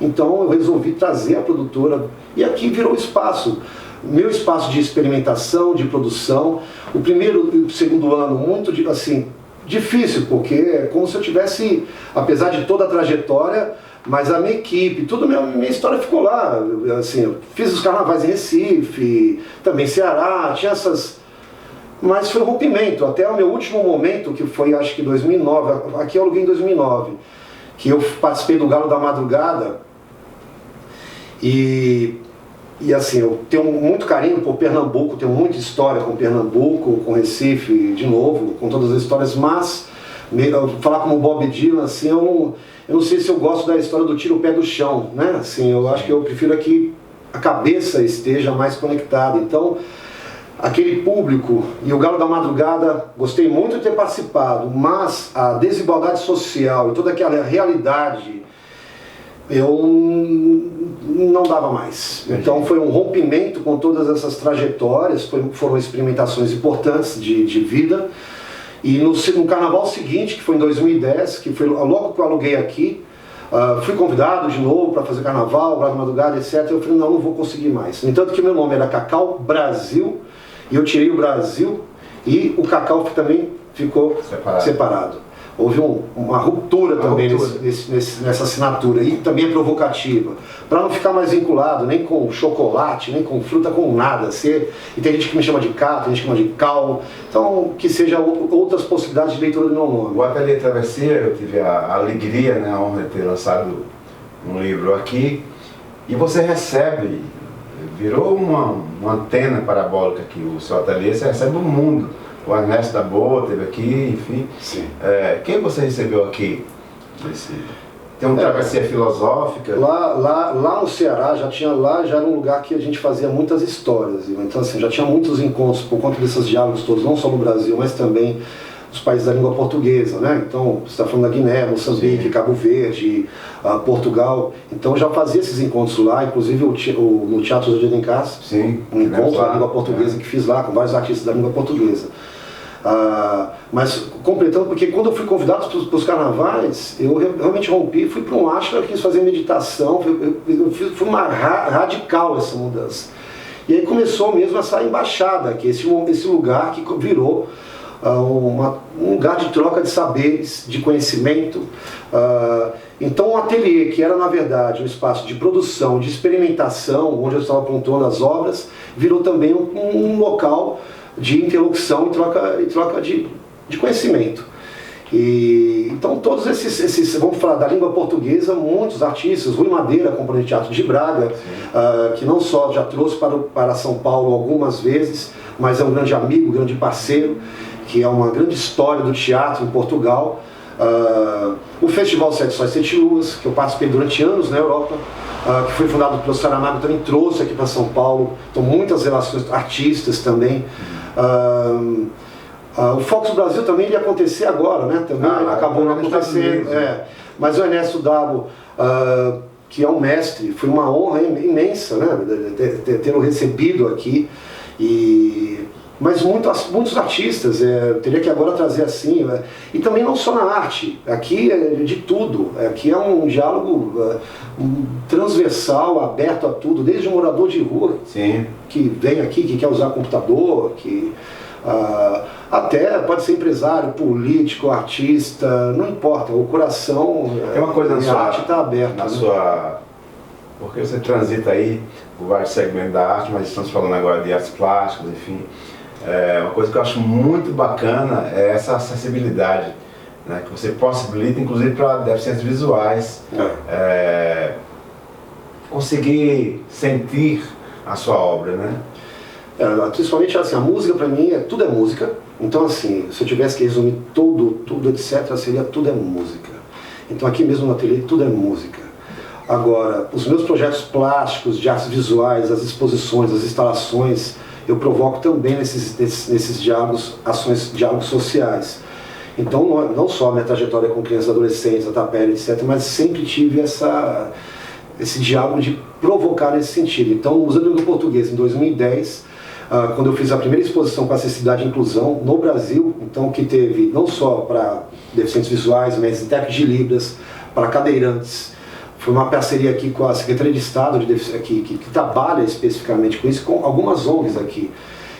Speaker 3: Então eu resolvi trazer a produtora, e aqui virou espaço, meu espaço de experimentação, de produção. O primeiro e o segundo ano, muito assim, difícil, porque é como se eu tivesse, apesar de toda a trajetória, mas a minha equipe, toda a minha história ficou lá. Assim, eu fiz os carnavais em Recife, também Ceará, tinha essas... Mas foi um rompimento, até o meu último momento, que foi acho que 2009, aqui eu aluguei em 2009, que eu participei do Galo da Madrugada, e assim, eu tenho muito carinho por Pernambuco, tenho muita história com Pernambuco, com Recife, de novo, com todas as histórias, mas falar como Bob Dylan, assim, eu não sei se eu gosto da história do tira o pé do chão, né? Assim, eu acho que eu prefiro que a cabeça esteja mais conectada. Então, aquele público e o Galo da Madrugada, gostei muito de ter participado, mas a desigualdade social e toda aquela realidade, eu não dava mais. Então foi um rompimento com todas essas trajetórias, foram experimentações importantes de vida. E no carnaval seguinte, que foi em 2010, que foi logo que eu aluguei aqui, fui convidado de novo para fazer carnaval, Galo da Madrugada, etc. Eu falei, não vou conseguir mais. No entanto que meu nome era Cacau Brasil, e eu tirei o Brasil, e o Cacau também ficou separado. Houve uma ruptura também nessa assinatura, e também é provocativa, para não ficar mais vinculado nem com chocolate, nem com fruta, com nada. E tem gente que me chama de Cá, tem gente que me chama de Cal, então que seja outras possibilidades de leitura do meu nome.
Speaker 2: O Ateliê Travessia, eu tive a alegria, né, a honra de ter lançado um livro aqui, e você recebe, virou uma antena parabólica aqui, o seu ateliê, você recebe o mundo. O Ernesto da Boa esteve aqui, enfim.
Speaker 3: Sim.
Speaker 2: Quem você recebeu aqui? Tem uma travessia filosófica.
Speaker 3: Lá no Ceará, já era um lugar que a gente fazia muitas histórias. Então, assim, já tinha muitos encontros por conta desses diálogos todos, não só no Brasil, mas também os países da língua portuguesa, né? Então, você está falando da Guiné, Moçambique, sim, Cabo Verde, Portugal. Então, já fazia esses encontros lá, inclusive no Teatro José de Alencar,
Speaker 2: sim,
Speaker 3: um encontro da língua portuguesa que fiz lá com vários artistas da língua portuguesa. Mas completando, porque quando eu fui convidado para os carnavais, eu realmente rompi, fui para um ashram, quis fazer meditação, foi uma radical essa mudança. E aí começou mesmo essa embaixada, que é esse lugar que virou um lugar de troca de saberes, de conhecimento. Então, um ateliê que era, na verdade, um espaço de produção, de experimentação, onde eu estava apontando as obras, virou também um local de interlocução e troca de conhecimento. Então, todos esses, vamos falar da língua portuguesa, muitos artistas, Rui Madeira, componente de teatro de Braga, que não só já trouxe para São Paulo algumas vezes, mas é um grande amigo, grande parceiro, que é uma grande história do teatro em Portugal. O Festival Sete Sóis Sete Luas, que eu participei durante anos na Europa, que foi fundado pelo Saramago, também trouxe aqui para São Paulo. Então, muitas relações artistas também. O Fox do Brasil também ia acontecer agora, né? Também acabou não acontecendo. Mas o Ernesto Dabo, que é um mestre, foi uma honra imensa, né? Tê-lo recebido aqui. Mas muitos artistas, teria que agora trazer assim, e também não só na arte, aqui é de tudo, aqui é um diálogo transversal, aberto a tudo, desde um morador de rua, sim, que vem aqui, que quer usar computador, até pode ser empresário, político, artista, não importa, o coração,
Speaker 2: é uma coisa
Speaker 3: a arte está aberta.
Speaker 2: Porque você transita aí por vários segmentos da arte, mas estamos falando agora de artes plásticas, enfim. Uma coisa que eu acho muito bacana é essa acessibilidade, né, que você possibilita, inclusive para deficientes visuais, conseguir sentir a sua obra, né?
Speaker 3: Principalmente assim, a música para mim, tudo é música. Então assim, se eu tivesse que resumir tudo etc, seria tudo é música. Então aqui mesmo no ateliê tudo é música. Agora, os meus projetos plásticos, de artes visuais, as exposições, as instalações, eu provoco também nesses diálogos, diálogos sociais. Então, não só a minha trajetória com crianças e adolescentes, a tapera, etc., mas sempre tive esse diálogo de provocar nesse sentido. Então, no Museu da Língua Portuguesa, em 2010, quando eu fiz a primeira exposição com acessibilidade e inclusão no Brasil, então que teve não só para deficientes visuais, mas intérpretes de Libras, para cadeirantes. Foi uma parceria aqui com a Secretaria de Estado, que trabalha especificamente com isso, com algumas ONGs aqui.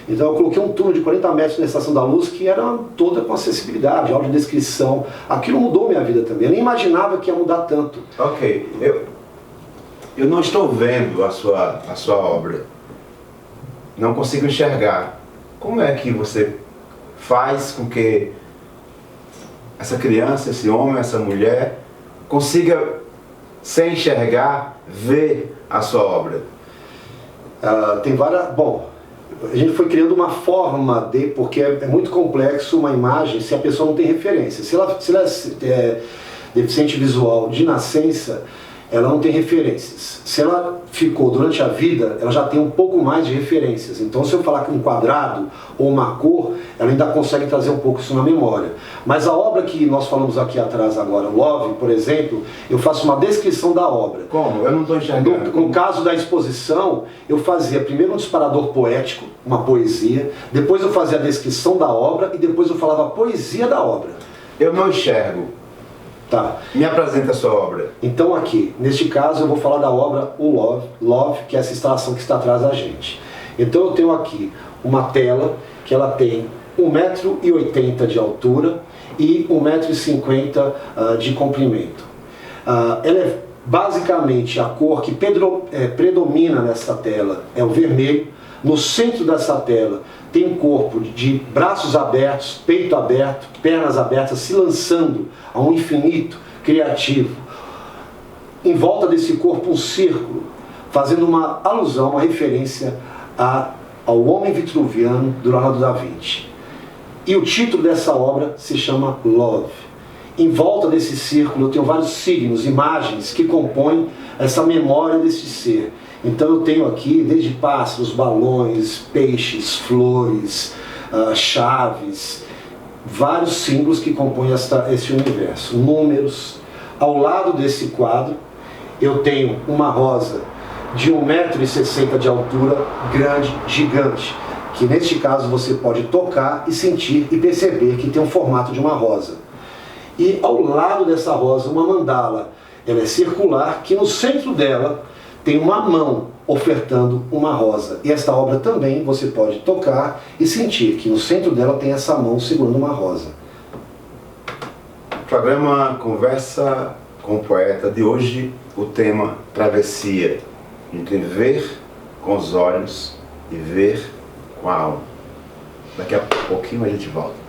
Speaker 3: Então eu coloquei um túnel de 40 metros na Estação da Luz, que era toda com acessibilidade, audiodescrição. Aquilo mudou minha vida também, eu nem imaginava que ia mudar tanto.
Speaker 2: Ok, eu não estou vendo a sua obra, não consigo enxergar. Como é que você faz com que essa criança, esse homem, essa mulher, consiga, sem enxergar, ver a sua obra?
Speaker 3: Tem várias... Bom, a gente foi criando uma forma porque é muito complexo uma imagem se a pessoa não tem referência. Se ela é deficiente visual de nascença, ela não tem referências. Se ela ficou durante a vida, ela já tem um pouco mais de referências. Então, se eu falar que um quadrado ou uma cor, ela ainda consegue trazer um pouco isso na memória. Mas a obra que nós falamos aqui atrás agora, Love, por exemplo, eu faço uma descrição da obra.
Speaker 2: Como? Eu não estou enxergando.
Speaker 3: No caso da exposição, eu fazia primeiro um disparador poético, uma poesia, depois eu fazia a descrição da obra e depois eu falava a poesia da obra.
Speaker 2: Eu não enxergo.
Speaker 3: Tá.
Speaker 2: Me apresenta a sua obra.
Speaker 3: Então aqui, neste caso, eu vou falar da obra O Love, que é essa instalação que está atrás da gente. Então eu tenho aqui uma tela que ela tem 1,80 m de altura e 1,50 m de comprimento. Ela é basicamente a cor que predomina nessa tela é o vermelho. No centro dessa tela tem um corpo de braços abertos, peito aberto, pernas abertas, se lançando a um infinito criativo. Em volta desse corpo um círculo, fazendo uma alusão, uma referência ao homem vitruviano do Leonardo da Vinci. E o título dessa obra se chama Love. em volta desse círculo eu tenho vários signos, imagens que compõem essa memória desse ser. Então eu tenho aqui desde pássaros, balões, peixes, flores, chaves, vários símbolos que compõem esse universo, números. Ao lado desse quadro eu tenho uma rosa de 1,60 m de altura, grande, gigante, que neste caso você pode tocar e sentir e perceber que tem o formato de uma rosa. E ao lado dessa rosa uma mandala, ela é circular, que no centro dela tem uma mão ofertando uma rosa. E esta obra também você pode tocar e sentir que no centro dela tem essa mão segurando uma rosa.
Speaker 2: Programa Conversa com o Poeta de hoje, o tema Travessia, entre ver com os olhos e ver com a alma. Daqui a pouquinho a gente volta.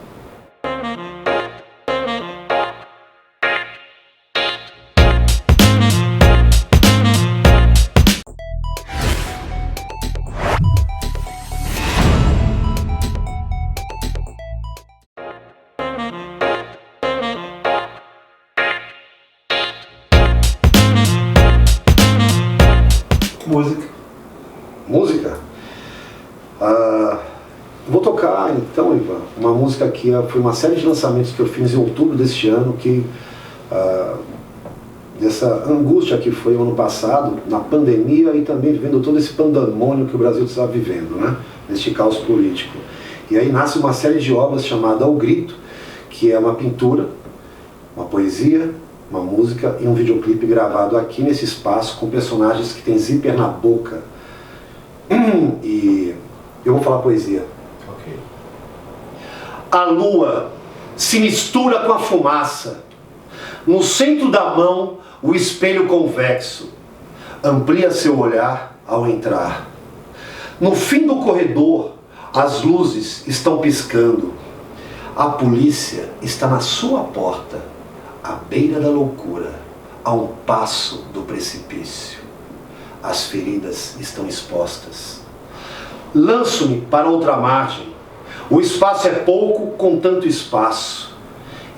Speaker 3: Música? Vou tocar então, Ivan, uma música que foi uma série de lançamentos que eu fiz em outubro deste ano, que dessa angústia que foi o ano passado, na pandemia, e também vivendo todo esse pandemônio que o Brasil está vivendo, né? Neste caos político. E aí nasce uma série de obras chamada O Grito, que é uma pintura, uma poesia, uma música e um videoclipe gravado aqui nesse espaço com personagens que tem zíper na boca. E eu vou falar poesia.
Speaker 2: Ok.
Speaker 3: A lua se mistura com a fumaça. No centro da mão, o espelho convexo amplia seu olhar ao entrar. No fim do corredor, as luzes estão piscando. A polícia está na sua porta, à beira da loucura, a um passo do precipício. As feridas estão expostas. Lanço-me para outra margem. O espaço é pouco com tanto espaço.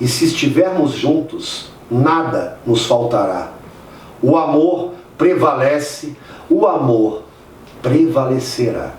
Speaker 3: E se estivermos juntos, nada nos faltará. O amor prevalece, o amor prevalecerá.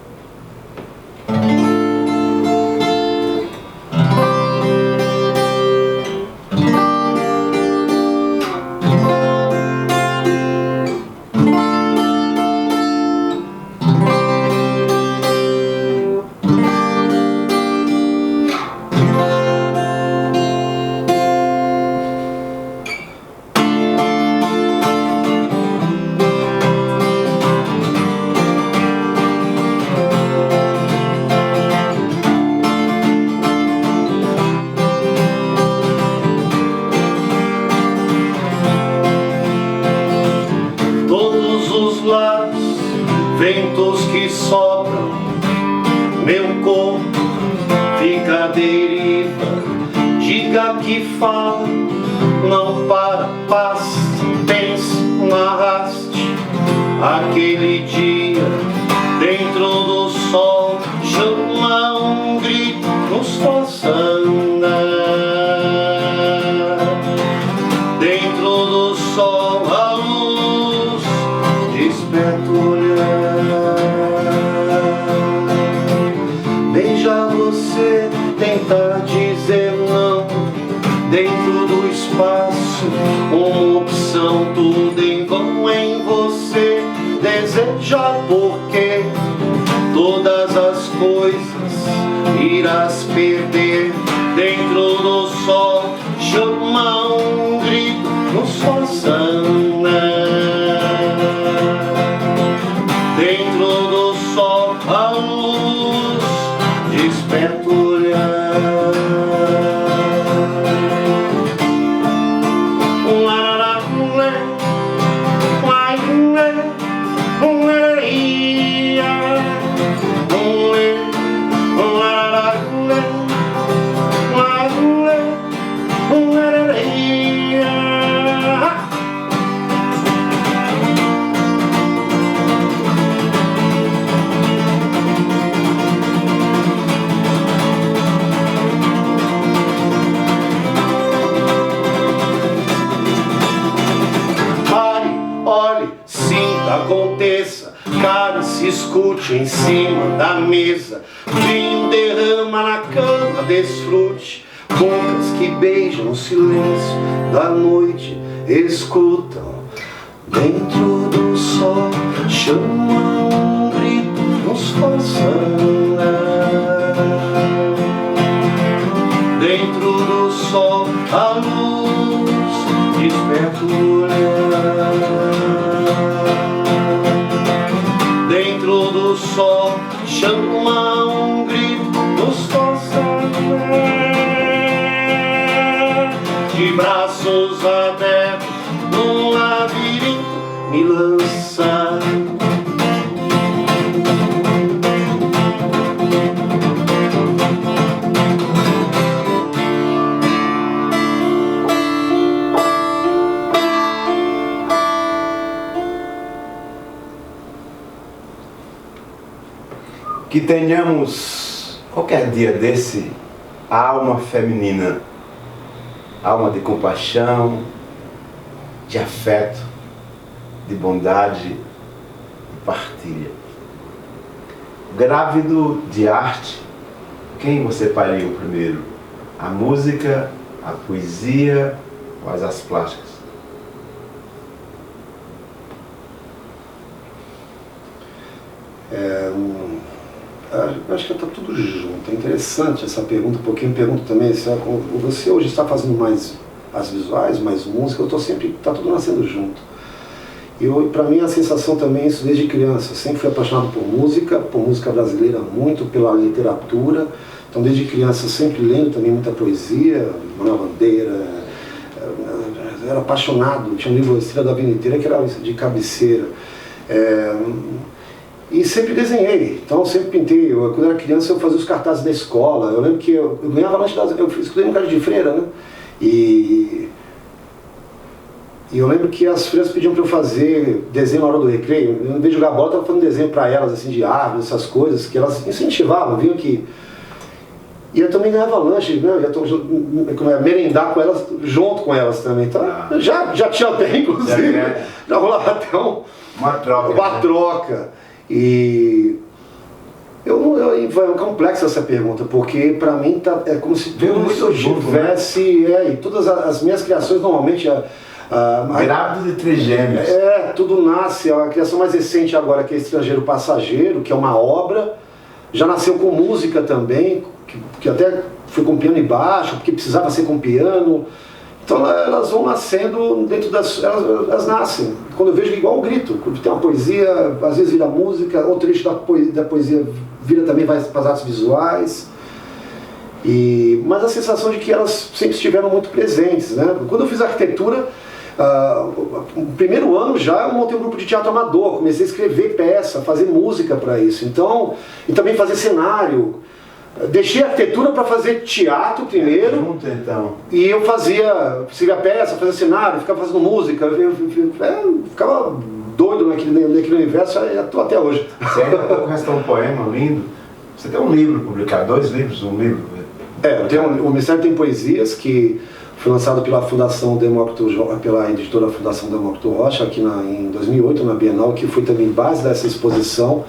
Speaker 3: Ventos que sopram, meu corpo fica à deriva. Diga que fala, não para, paz, pense, não arraste. Aquele dia, dentro do sol, chama um grito, nos força a andar. Dentro do sol, a luz desperta o olhar. Beija você, tentar dizer não. Dentro do espaço, uma opção, tudo em vão em você. Deseja porque todas as coisas irás perder. Dentro do sol, chama um grito, nos força a andar. Dentro do sol, a luz desperta o olhar. discute em cima da mesa, vinho derrama na cama, desfrute. Bocas que beijam o silêncio da noite, escutam. Dentro do sol chama um grito, nos força a andar. Dentro do sol a luz desperta o olhar. Dentro do sol chama um grito, nos força a andar. De braços abertos num labirinto me lança.
Speaker 2: Que tenhamos, qualquer dia desse, a alma feminina, alma de compaixão, de afeto, de bondade, de partilha. Grávido de arte, quem você pariu primeiro? A música, a poesia ou as artes plásticas?
Speaker 3: Acho que está tudo junto. É interessante essa pergunta, porque eu me pergunto também, você hoje está fazendo mais as visuais, mais música, está tudo nascendo junto. E para mim a sensação também é isso desde criança. Eu sempre fui apaixonado por música brasileira muito, pela literatura. Então desde criança sempre lendo também muita poesia, Manuel Bandeira. Eu era apaixonado, tinha um livro Estrela da Vida Inteira que era de cabeceira. E sempre desenhei, então eu sempre pintei. Quando eu era criança eu fazia os cartazes da escola. Eu lembro que eu ganhava lanche eu estudei no colégio de freira, né? E eu lembro que as freiras pediam para eu fazer desenho na hora do recreio. Eu, em vez de jogar bola, eu estava fazendo desenho para elas, assim, de árvores, essas coisas, que elas incentivavam, viam que... E eu também ganhava lanche, né? Eu ia merendar com elas, junto com elas também. Então, já tinha até, inclusive, já rolava até
Speaker 2: uma
Speaker 3: troca. E é complexa essa pergunta, porque para mim é como se tudo isso tivesse, né? E todas as minhas criações normalmente...
Speaker 2: Grávido de trigêmeos.
Speaker 3: Tudo nasce, a criação mais recente agora que é Estrangeiro Passageiro, que é uma obra, já nasceu com música também, que até foi com piano e baixo, porque precisava ser com piano. Então elas vão nascendo dentro elas nascem. Quando eu vejo igual o grito, quando tem uma poesia, às vezes vira música, outro trecho da poesia vira também vai para as artes visuais. Mas a sensação de que elas sempre estiveram muito presentes, né? Quando eu fiz arquitetura, no primeiro ano já eu montei um grupo de teatro amador, comecei a escrever peça, fazer música para isso. Então, e também fazer cenário. Deixei a arquitetura para fazer teatro primeiro, e eu escrevia peça, fazia cenário, ficava fazendo música, eu ficava doido naquele universo, e estou até hoje.
Speaker 2: Você ainda há pouco restou um poema lindo, você tem um livro publicado, 2 livros, um livro?
Speaker 3: Eu tenho o Mistério Tem Poesias, que foi lançado pela Fundação pela editora Fundação Demócrito Rocha, aqui em 2008, na Bienal, que foi também base dessa exposição,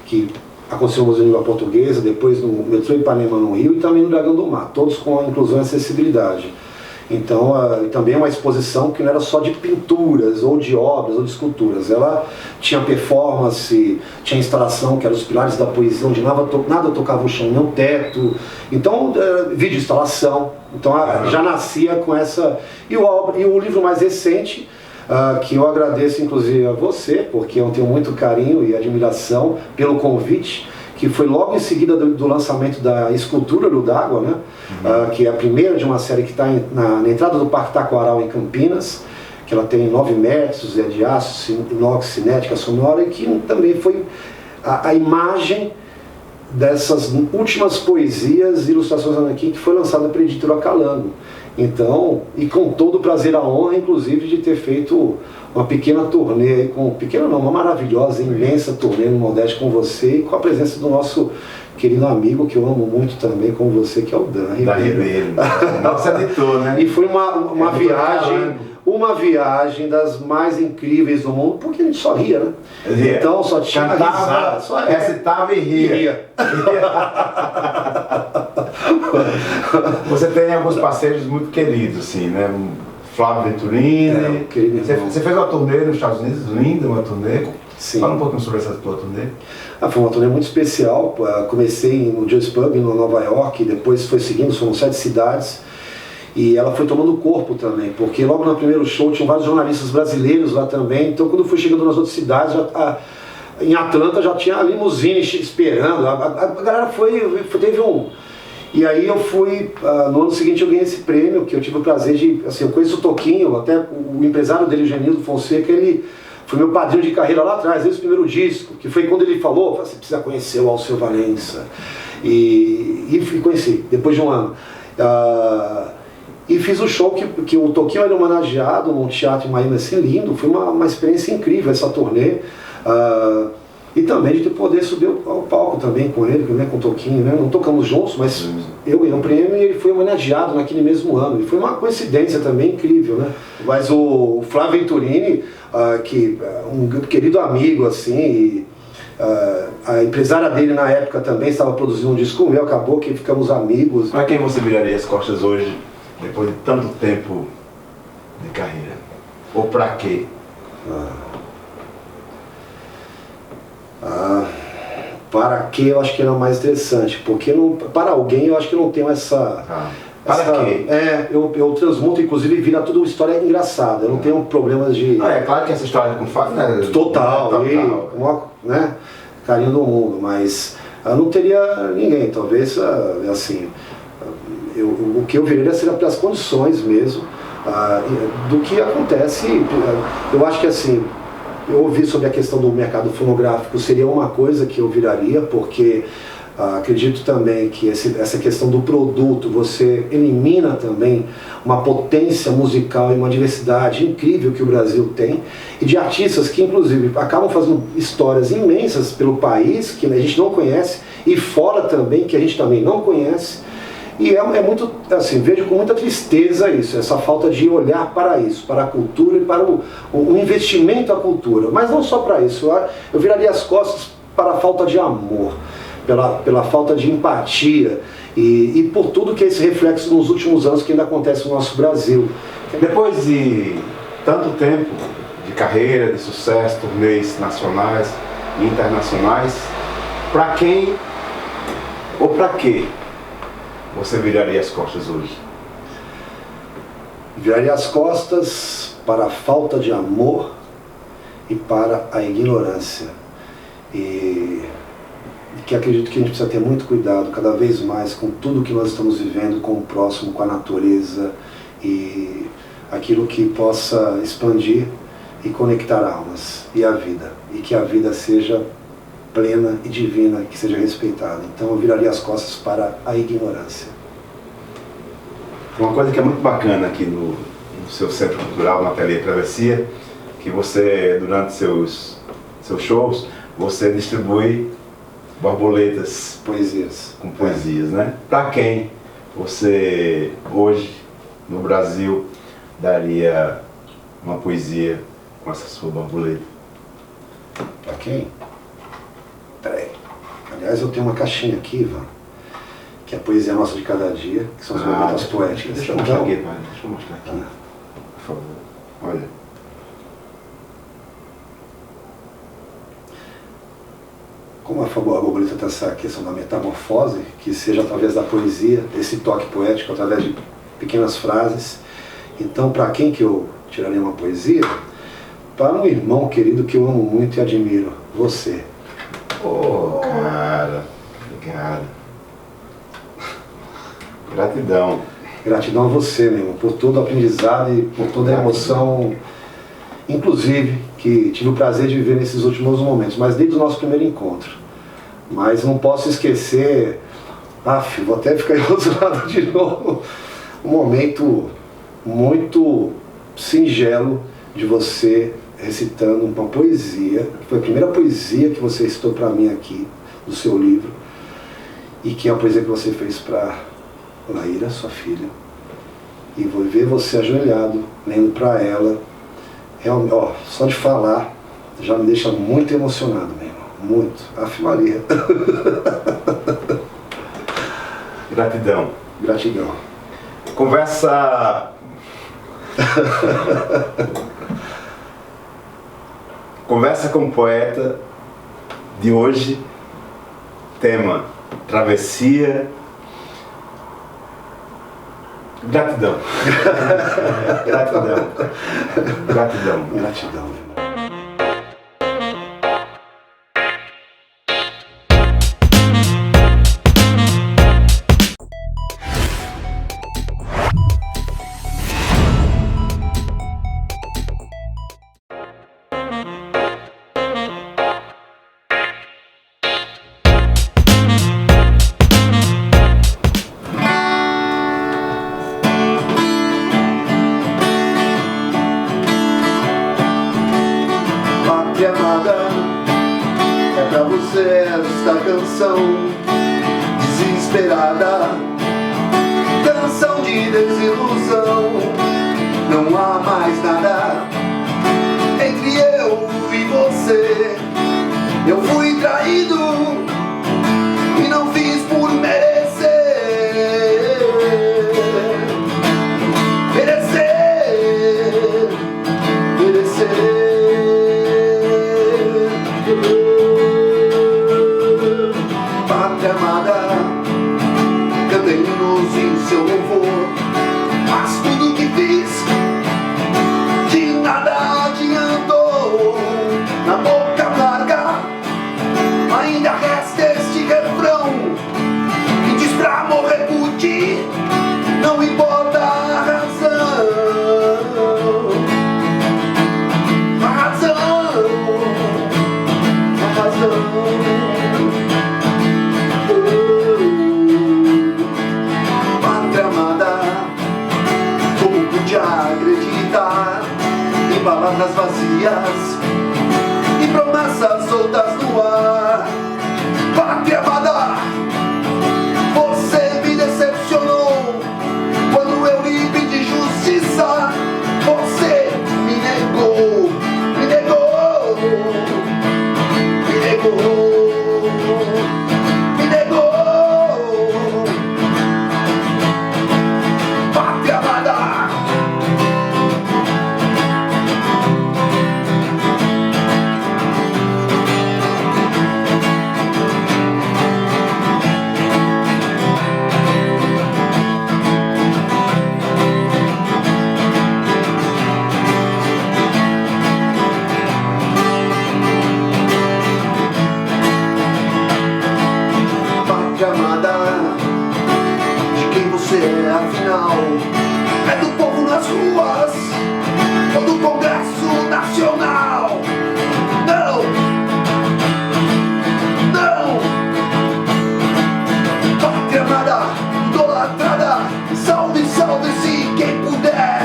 Speaker 3: que aconteceu no Museu de Língua Portuguesa, depois no Metrô Ipanema no Rio e também no Dragão do Mar, todos com inclusão e acessibilidade. Então, também é uma exposição que não era só de pinturas, ou de obras, ou de esculturas. Ela tinha performance, tinha instalação, que eram os pilares da poesia, onde nada tocava o chão, nem o teto. Então, vídeo instalação. Então, já nascia com essa... E o livro mais recente, que eu agradeço inclusive a você, porque eu tenho muito carinho e admiração pelo convite, que foi logo em seguida do lançamento da escultura do D'Água, né? Que é a primeira de uma série que está na entrada do Parque Taquaral em Campinas, que ela tem 9 metros, é de aço, inox, cinética, sonora, e que também foi a imagem dessas últimas poesias e ilustrações aqui, que foi lançada pela editora Calango. Então, e com todo o prazer, a honra, inclusive, de ter feito uma pequena turnê, uma maravilhosa, imensa turnê no Nordeste com você e com a presença do nosso querido amigo, que eu amo muito também, como você, que é o Dan Ribeiro.
Speaker 2: Nosso editor, né?
Speaker 3: E foi uma viagem,
Speaker 4: uma viagem das mais incríveis do mundo, porque a gente só ria, né? Então só tinha risada, só
Speaker 2: recitava e ria. Você tem alguns parceiros muito queridos, assim, né? Flávio Venturini. Você fez uma turnê nos Estados Unidos, linda uma turnê.
Speaker 4: Sim.
Speaker 2: Fala um pouquinho sobre essa tua turnê.
Speaker 4: Foi uma turnê muito especial. Comecei no Joe's Pub, em Nova York, depois foi seguindo, foram 7 cidades. E ela foi tomando corpo também, porque logo no primeiro show tinham vários jornalistas brasileiros lá também. Então quando eu fui chegando nas outras cidades, em Atlanta já tinha a limusine esperando. A galera teve um... E aí eu fui, no ano seguinte eu ganhei esse prêmio, que eu tive o prazer de... Assim, eu conheço o Toquinho, até o empresário dele, o Genildo Fonseca, ele foi meu padrinho de carreira lá atrás, desde o primeiro disco, que foi quando ele falou, você precisa conhecer o Alceu Valença. E conheci, depois de um ano. E fiz o show que o Toquinho era homenageado num teatro em Miami, assim, lindo. Foi uma experiência incrível essa turnê. E também de poder subir ao palco também com ele, né, com o Toquinho, né? Não tocamos juntos, mas eu ganhei um prêmio e ele foi homenageado naquele mesmo ano. E foi uma coincidência também incrível, né? Mas o Flávio Venturini, que um querido amigo, assim, e, a empresária dele na época também estava produzindo um disco meu, acabou que ficamos amigos.
Speaker 2: Para quem você viraria as costas hoje, depois de tanto tempo de carreira? Ou para quê?
Speaker 4: Para quê eu acho que era mais interessante, porque para alguém eu acho que eu não tenho essa...
Speaker 2: Para quê?
Speaker 4: Eu transmuto, inclusive vira tudo uma história engraçada, eu não tenho problemas de...
Speaker 2: É claro que essa história com o Fábio, né?
Speaker 4: Total, né? Carinho do mundo, mas eu não teria ninguém, talvez, assim... o que eu viraria seria pelas condições mesmo, do que acontece. Eu acho que assim, eu ouvi sobre a questão do mercado fonográfico, seria uma coisa que eu viraria, porque acredito também que essa questão do produto, você elimina também uma potência musical e uma diversidade incrível que o Brasil tem, e de artistas que inclusive acabam fazendo histórias imensas pelo país, que a gente não conhece, e fora também, que a gente também não conhece. E é muito, assim, vejo com muita tristeza isso, essa falta de olhar para isso, para a cultura e para o investimento à cultura. Mas não só para isso, eu viraria as costas para a falta de amor, pela falta de empatia e por tudo que é esse reflexo nos últimos anos que ainda acontece no nosso Brasil.
Speaker 2: Depois de tanto tempo de carreira, de sucesso, turnês nacionais e internacionais, para quem ou para quê você viraria as costas hoje?
Speaker 4: Viraria as costas para a falta de amor e para a ignorância. E que acredito que a gente precisa ter muito cuidado cada vez mais com tudo que nós estamos vivendo, com o próximo, com a natureza e aquilo que possa expandir e conectar almas e a vida. E que a vida seja plena e divina, que seja respeitada. Então eu viraria as costas para a ignorância.
Speaker 2: Uma coisa que é muito bacana aqui no seu Centro Cultural, na Ateliê Travessia, que você, durante seus shows, você distribui borboletas,
Speaker 4: poesias,
Speaker 2: com poesias, né? Para quem você, hoje, no Brasil, daria uma poesia com essa sua borboleta?
Speaker 4: Para quem? Peraí. Aliás, eu tenho uma caixinha aqui, Ivan, que é a poesia nossa de cada dia, que são as borboletas poéticas.
Speaker 2: Deixa eu mostrar aqui, pai. Deixa eu mostrar aqui. Por favor. Olha.
Speaker 4: Como a borboleta tem essa questão da metamorfose, que seja através da poesia, esse toque poético, através de pequenas frases. Então, para quem que eu tiraria uma poesia? Para um irmão querido que eu amo muito e admiro, você.
Speaker 2: Oh, cara, obrigado. Gratidão.
Speaker 4: Gratidão a você, meu irmão, por todo o aprendizado e por toda a emoção, inclusive, que tive o prazer de viver nesses últimos momentos, mas desde o nosso primeiro encontro. Mas não posso esquecer, vou até ficar emocionado de novo, um momento muito singelo de você recitando uma poesia, foi a primeira poesia que você recitou para mim aqui, do seu livro, e que é a poesia que você fez para Laíra, sua filha, e vou ver você ajoelhado, lendo para ela. Realmente, ó, só de falar já me deixa muito emocionado, meu irmão. Muito. Ave Maria.
Speaker 2: Gratidão.
Speaker 4: Gratidão.
Speaker 2: Conversa com o poeta de hoje, tema travessia. Gratidão. Gratidão. Gratidão.
Speaker 4: Gratidão.
Speaker 3: Pátria amada, é pra você esta canção desesperada, canção de desilusão. Não há mais nada entre eu e você. Eu fui traído e não fiz por merecer. Pátria amada, cantei hinos em seu louvor, mas tudo que fiz de nada adiantou. Na boca amarga ainda resta este refrão que diz pra morrer por ti, não importa a razão. A razão. Pátria amada, como pude acreditar em palavras vazias e promessas soltas no ar? Pátria amada, você me decepcionou quando eu lhe pedi justiça. Você me negou, me negou, me negou, me negou. Pátria amada, pátria amada, de quem você é afinal? É do povo nas ruas ou do Congresso Nacional? Não, não. Pátria amada, idolatrada, salve, salve-se quem puder.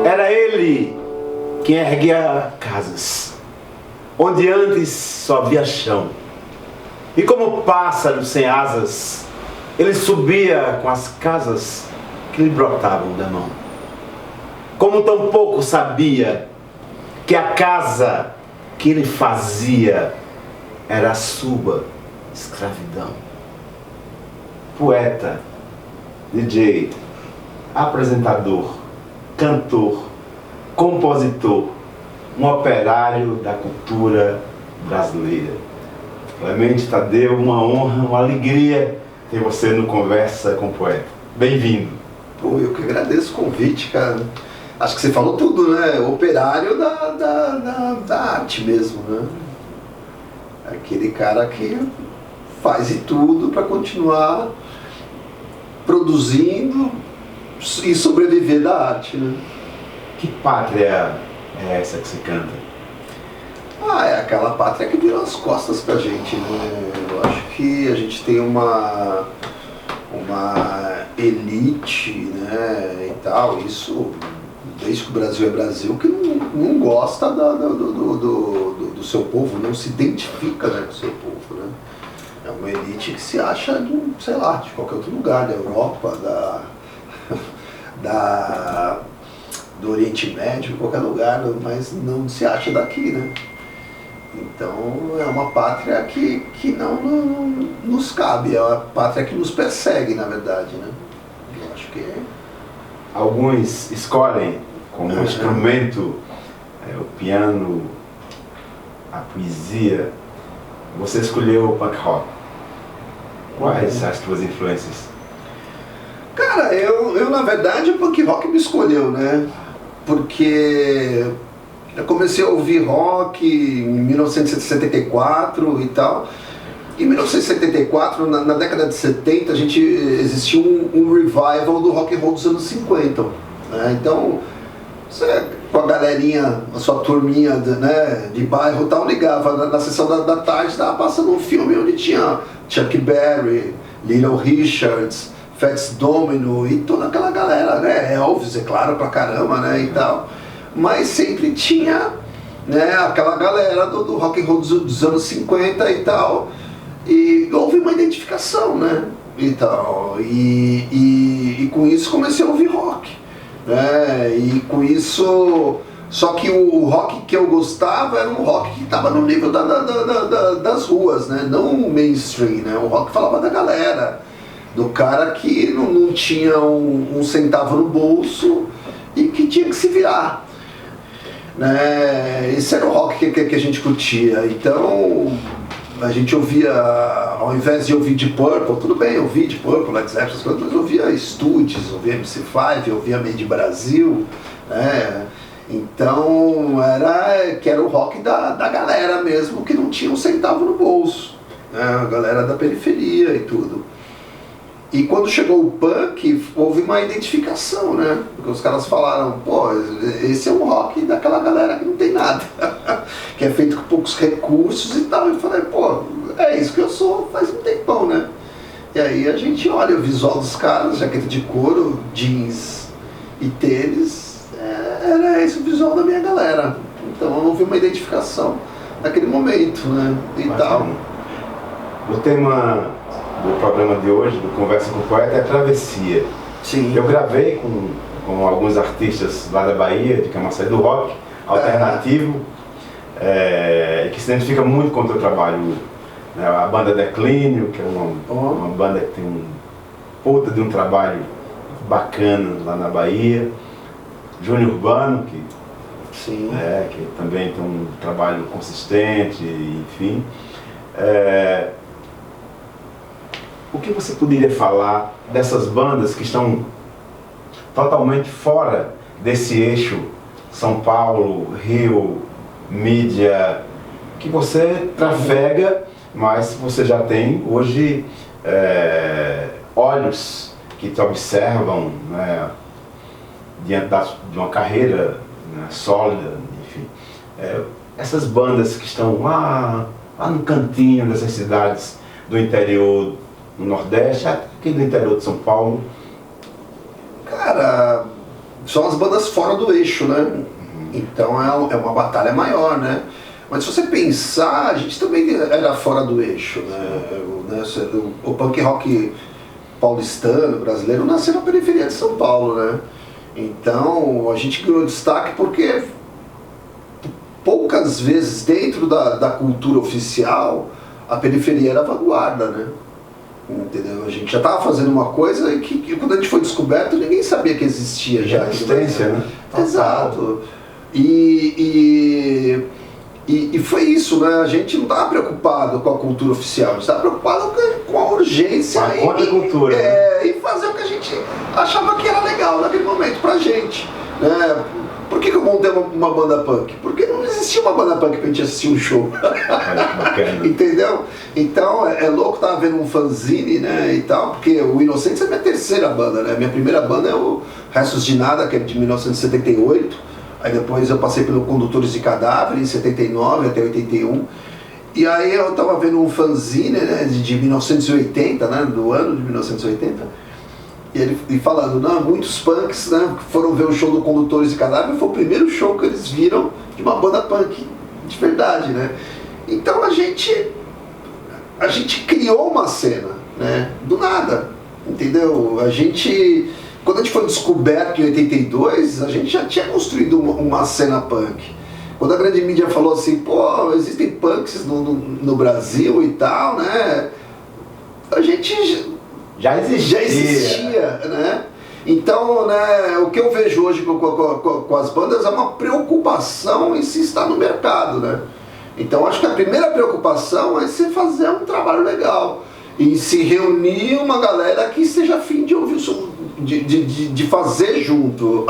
Speaker 2: Era ele quem erguia casas, onde antes só havia chão. E como pássaro sem asas, ele subia com as casas que lhe brotavam da mão. Como tão pouco sabia que a casa que ele fazia era a sua escravidão. Poeta, DJ, apresentador, cantor, compositor, um operário da cultura brasileira. Clemente Tadeu, uma honra, uma alegria ter você no Conversa com o Poeta. Bem-vindo.
Speaker 3: Pô, eu que agradeço o convite, cara. Acho que você falou tudo, né? Operário da arte mesmo, né? Aquele cara que faz de tudo para continuar produzindo e sobreviver da arte, né?
Speaker 2: Que pátria é essa que você canta?
Speaker 3: Ah, é aquela pátria que virou as costas pra gente, né? Eu acho que a gente tem uma
Speaker 4: uma elite, né, e tal, isso desde que o Brasil é Brasil, que não gosta do seu povo, não se identifica, né, com o seu povo, né. É uma elite que se acha sei lá, de qualquer outro lugar, da Europa, do Oriente Médio, qualquer lugar, mas não se acha daqui, né. Então é uma pátria que não nos cabe, é uma pátria que nos persegue, na verdade, né. Eu acho que
Speaker 2: alguns escolhem como instrumento o piano, a poesia. Você escolheu o punk rock. Quais as tuas influências?
Speaker 4: Cara, eu na verdade o punk rock me escolheu, né? Porque eu comecei a ouvir rock em 1974 e tal. Em 1974, na década de 70, existia um revival do rock and roll dos anos 50. Né? Então, você, com a galerinha, a sua turminha de bairro e tal, ligava na sessão da tarde, estava passando um filme onde tinha Chuck Berry, Little Richards, Fats Domino e toda aquela galera, né? Elvis, é claro, pra caramba, né, e tal. Mas sempre tinha, né, aquela galera do rock and roll dos anos 50 e tal. E houve uma identificação, né, e tal. E com isso comecei a ouvir rock, né, e com isso... Só que o rock que eu gostava era um rock que estava no nível das ruas, né, não o mainstream, né, o rock que falava da galera, do cara que não tinha um centavo no bolso e que tinha que se virar, né. Esse era o rock que a gente curtia. Então a gente ouvia, ao invés de ouvir Deep Purple, tudo bem, eu ouvia Deep Purple, Led Zeppelin, essas coisas, mas eu ouvia Stooges, ouvia MC5, eu ouvia Made in Brasil, né. Então era o rock da galera mesmo, que não tinha um centavo no bolso, né, a galera da periferia e tudo. E quando chegou o punk, houve uma identificação, né? Porque os caras falaram, pô, esse é um rock daquela galera que não tem nada, que é feito com poucos recursos e tal. Eu falei, pô, é isso que eu sou faz um tempão, né? E aí a gente olha o visual dos caras, jaqueta de couro, jeans e tênis, era esse o visual da minha galera. Então houve uma identificação naquele momento, né? E tal.
Speaker 2: O tema do programa de hoje, do Conversa com o Poeta, é a travessia.
Speaker 4: Sim.
Speaker 2: Eu gravei com alguns artistas lá da Bahia, de Camaçari, do rock alternativo, que se identifica muito com o teu trabalho. Né? A banda Declínio, que é uma banda que tem um puta de um trabalho bacana lá na Bahia. Júnior Urbano,
Speaker 4: Sim.
Speaker 2: Que também tem um trabalho consistente, enfim. O que você poderia falar dessas bandas que estão totalmente fora desse eixo São Paulo, Rio, mídia, que você trafega, mas você já tem hoje olhos que te observam, né, diante de uma carreira, né, sólida, enfim. Essas bandas que estão lá no cantinho dessas cidades do interior, no Nordeste, aqui do interior de São Paulo.
Speaker 4: Cara, são as bandas fora do eixo, né? Então é uma batalha maior, né? Mas se você pensar, a gente também era fora do eixo, né? O punk rock paulistano, brasileiro, nasceu na periferia de São Paulo, né? Então a gente ganhou destaque porque poucas vezes dentro da cultura oficial a periferia era a vanguarda, né? Entendeu? A gente já estava fazendo uma coisa que quando a gente foi descoberto ninguém sabia que existia já.
Speaker 2: Existência, né?
Speaker 4: Exato. E foi isso, né? A gente não estava preocupado com a cultura oficial, a gente estava preocupado com a urgência
Speaker 2: cultura,
Speaker 4: e fazer o que a gente achava que era legal naquele momento pra gente, né? Por que eu montei uma banda punk? Porque não existia uma banda punk pra gente assistir um show. Entendeu? Então é louco, tava vendo um fanzine, né, e tal, porque o Inocentes é minha terceira banda, né? Minha primeira banda é o Restos de Nada, que é de 1978. Aí depois eu passei pelo Condutores de Cadáver, em 79 até 81. E aí eu tava vendo um fanzine, né, de 1980, né, do ano de 1980, e ele falando, não, muitos punks, né, foram ver o show do Condutores de Cadáver, foi o primeiro show que eles viram de uma banda punk de verdade, né. Então a gente criou uma cena, né, do nada, entendeu? Quando a gente foi descoberto em 82, a gente já tinha construído uma cena punk. Quando a grande mídia falou assim, pô, existem punks no Brasil e tal, né? A gente
Speaker 2: já existia,
Speaker 4: né? Então, né, o que eu vejo hoje com as bandas é uma preocupação em se estar no mercado, né? Então, acho que a primeira preocupação é se fazer um trabalho legal e se reunir uma galera que esteja a fim de ouvir o som, de fazer junto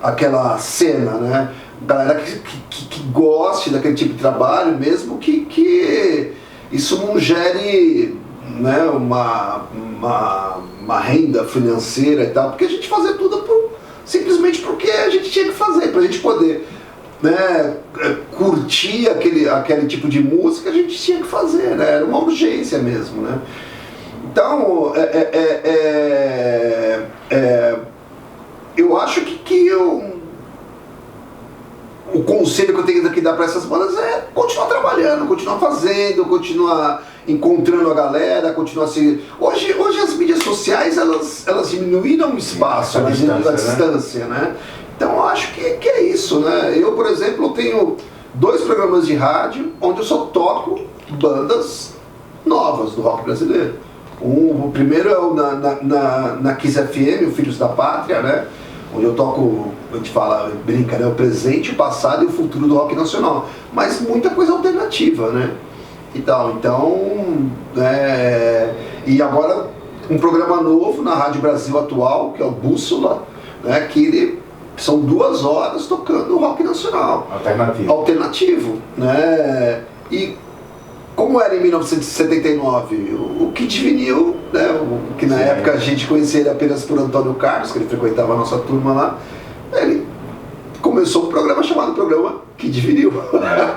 Speaker 4: aquela cena, né? Galera que goste daquele tipo de trabalho, mesmo que isso não gere, né, uma renda financeira e tal, porque a gente fazia tudo simplesmente porque a gente tinha que fazer, pra gente poder, né, curtir aquele tipo de música, a gente tinha que fazer, né, era uma urgência mesmo, né. Então, eu acho que o conselho que eu tenho que dar para essas bandas é continuar trabalhando, continuar fazendo, continuar encontrando a galera, continuar se... Hoje as mídias sociais, elas diminuíram o espaço, a distância, né? Então eu acho que é isso, né? Eu, por exemplo, tenho 2 programas de rádio onde eu só toco bandas novas do rock brasileiro. O primeiro é na Kiss FM, o Filhos da Pátria, né? Onde eu toco, a gente fala, brinca, né? O presente, o passado e o futuro do rock nacional. Mas muita coisa alternativa, né? E tal. Então, e agora um programa novo na Rádio Brasil Atual, que é o Bússola, né? Que são 2 horas tocando rock nacional. Alternativo, né? E como era em 1979, o Kid Vinil, né, que na época a gente conhecia ele apenas por Antônio Carlos, que ele frequentava a nossa turma lá, ele começou um programa chamado Programa Kid Vinil,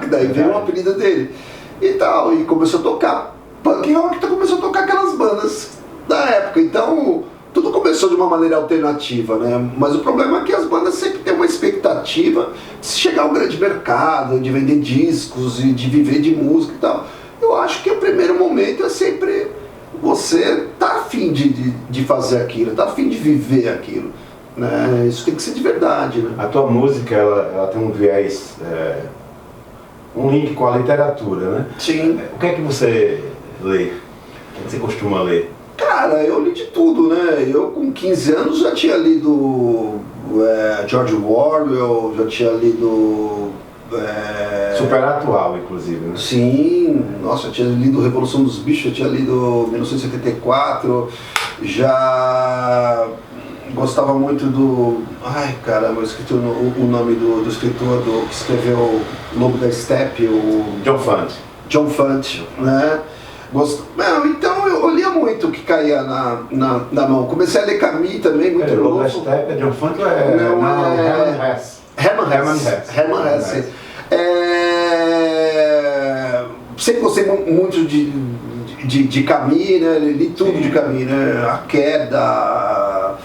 Speaker 4: daí veio o apelido dele e tal, e começou a tocar punk rock, então começou a tocar aquelas bandas da época, então tudo começou de uma maneira alternativa, né? Mas o problema é que as bandas sempre têm uma expectativa de chegar ao grande mercado, de vender discos e de viver de música e tal. Eu acho que o primeiro momento é sempre você tá afim de fazer aquilo, tá afim de viver aquilo, né? Isso tem que ser de verdade, né?
Speaker 2: A tua música, ela tem um viés, um link com a literatura, né?
Speaker 4: Sim.
Speaker 2: O que é que você lê? O que você costuma ler?
Speaker 4: Cara, eu li de tudo, né? Eu com 15 anos já tinha lido George Orwell, já tinha lido...
Speaker 2: super atual, inclusive, né?
Speaker 4: Sim, nossa, eu tinha lido Revolução dos Bichos, eu tinha lido 1974, já gostava muito do... Ai, caramba, eu esqueci o nome do escritor que escreveu Lobo da Steppe, o... John Fante, né? Então eu lia muito o que caía na mão. Comecei a ler Camus também, muito novo.
Speaker 2: Lobo da Steppe é John Fante ou é...
Speaker 4: Hermann Hesse. Sempre gostei muito de Camus, né? Li tudo de Camus, né? A Queda,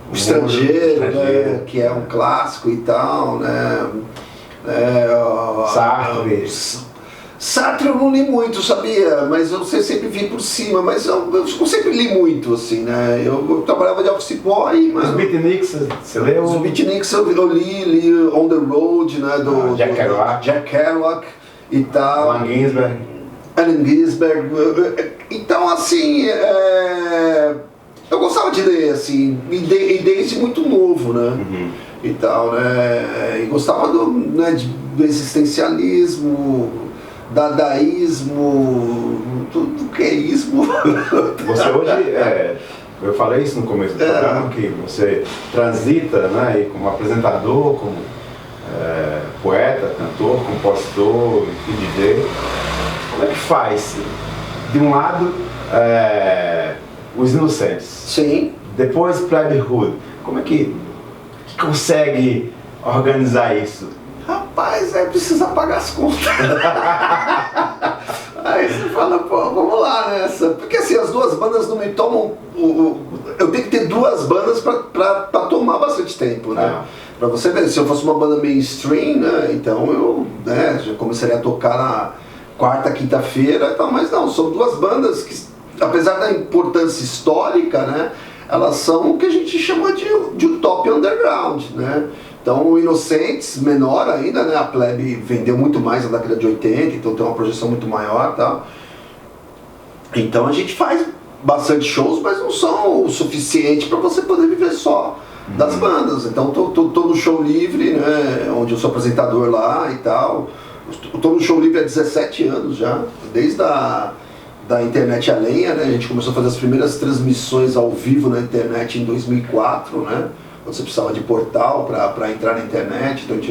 Speaker 4: O Estrangeiro, né? Que é um clássico e tal, né? Sartre eu não li muito, sabia? Mas eu sempre vi por cima, mas eu sempre li muito, assim, né? Eu trabalhava de office boy, mas...
Speaker 2: Os Beatniks, você leu?
Speaker 4: Os Beatniks eu li On the Road, né? Do Jack Kerouac e tal. Allen Ginsberg. Então, assim, eu gostava de ler, assim, e desde muito novo, né?
Speaker 2: Uhum.
Speaker 4: E tal, né? E gostava do existencialismo, dadaísmo, tudo que é ismo.
Speaker 2: Você hoje, eu falei isso no começo do programa, que você transita, né, como apresentador, como poeta, cantor, compositor, DJ. Como é que faz? De um lado, Os Inocentes.
Speaker 4: Sim.
Speaker 2: Depois, Plebe Hood. Como é que consegue organizar isso?
Speaker 4: Rapaz,
Speaker 3: rapaz, precisa pagar as contas. Aí você fala, pô, vamos lá nessa. Porque assim, as duas bandas não me tomam. Eu tenho que ter duas bandas pra tomar bastante tempo, né? Pra você ver, se eu fosse uma banda mainstream, né? Então eu já começaria a tocar na quarta, quinta-feira e tal, mas não, são duas bandas que, apesar da importância histórica, né? Elas são o que a gente chama de um top underground, né? Então o Inocentes, menor ainda, né? A Plebe vendeu muito mais na década de 80, então tem uma projeção muito maior e tal. Então a gente faz bastante shows, mas não são o suficiente para você poder viver só das bandas. Então tô no Show Livre, né? Onde eu sou apresentador lá e tal. Tô no Show Livre há 17 anos já, desde da internet a lenha, né? A gente começou a fazer as primeiras transmissões ao vivo na internet em 2004, né? Quando você precisava de portal para entrar na internet. Então a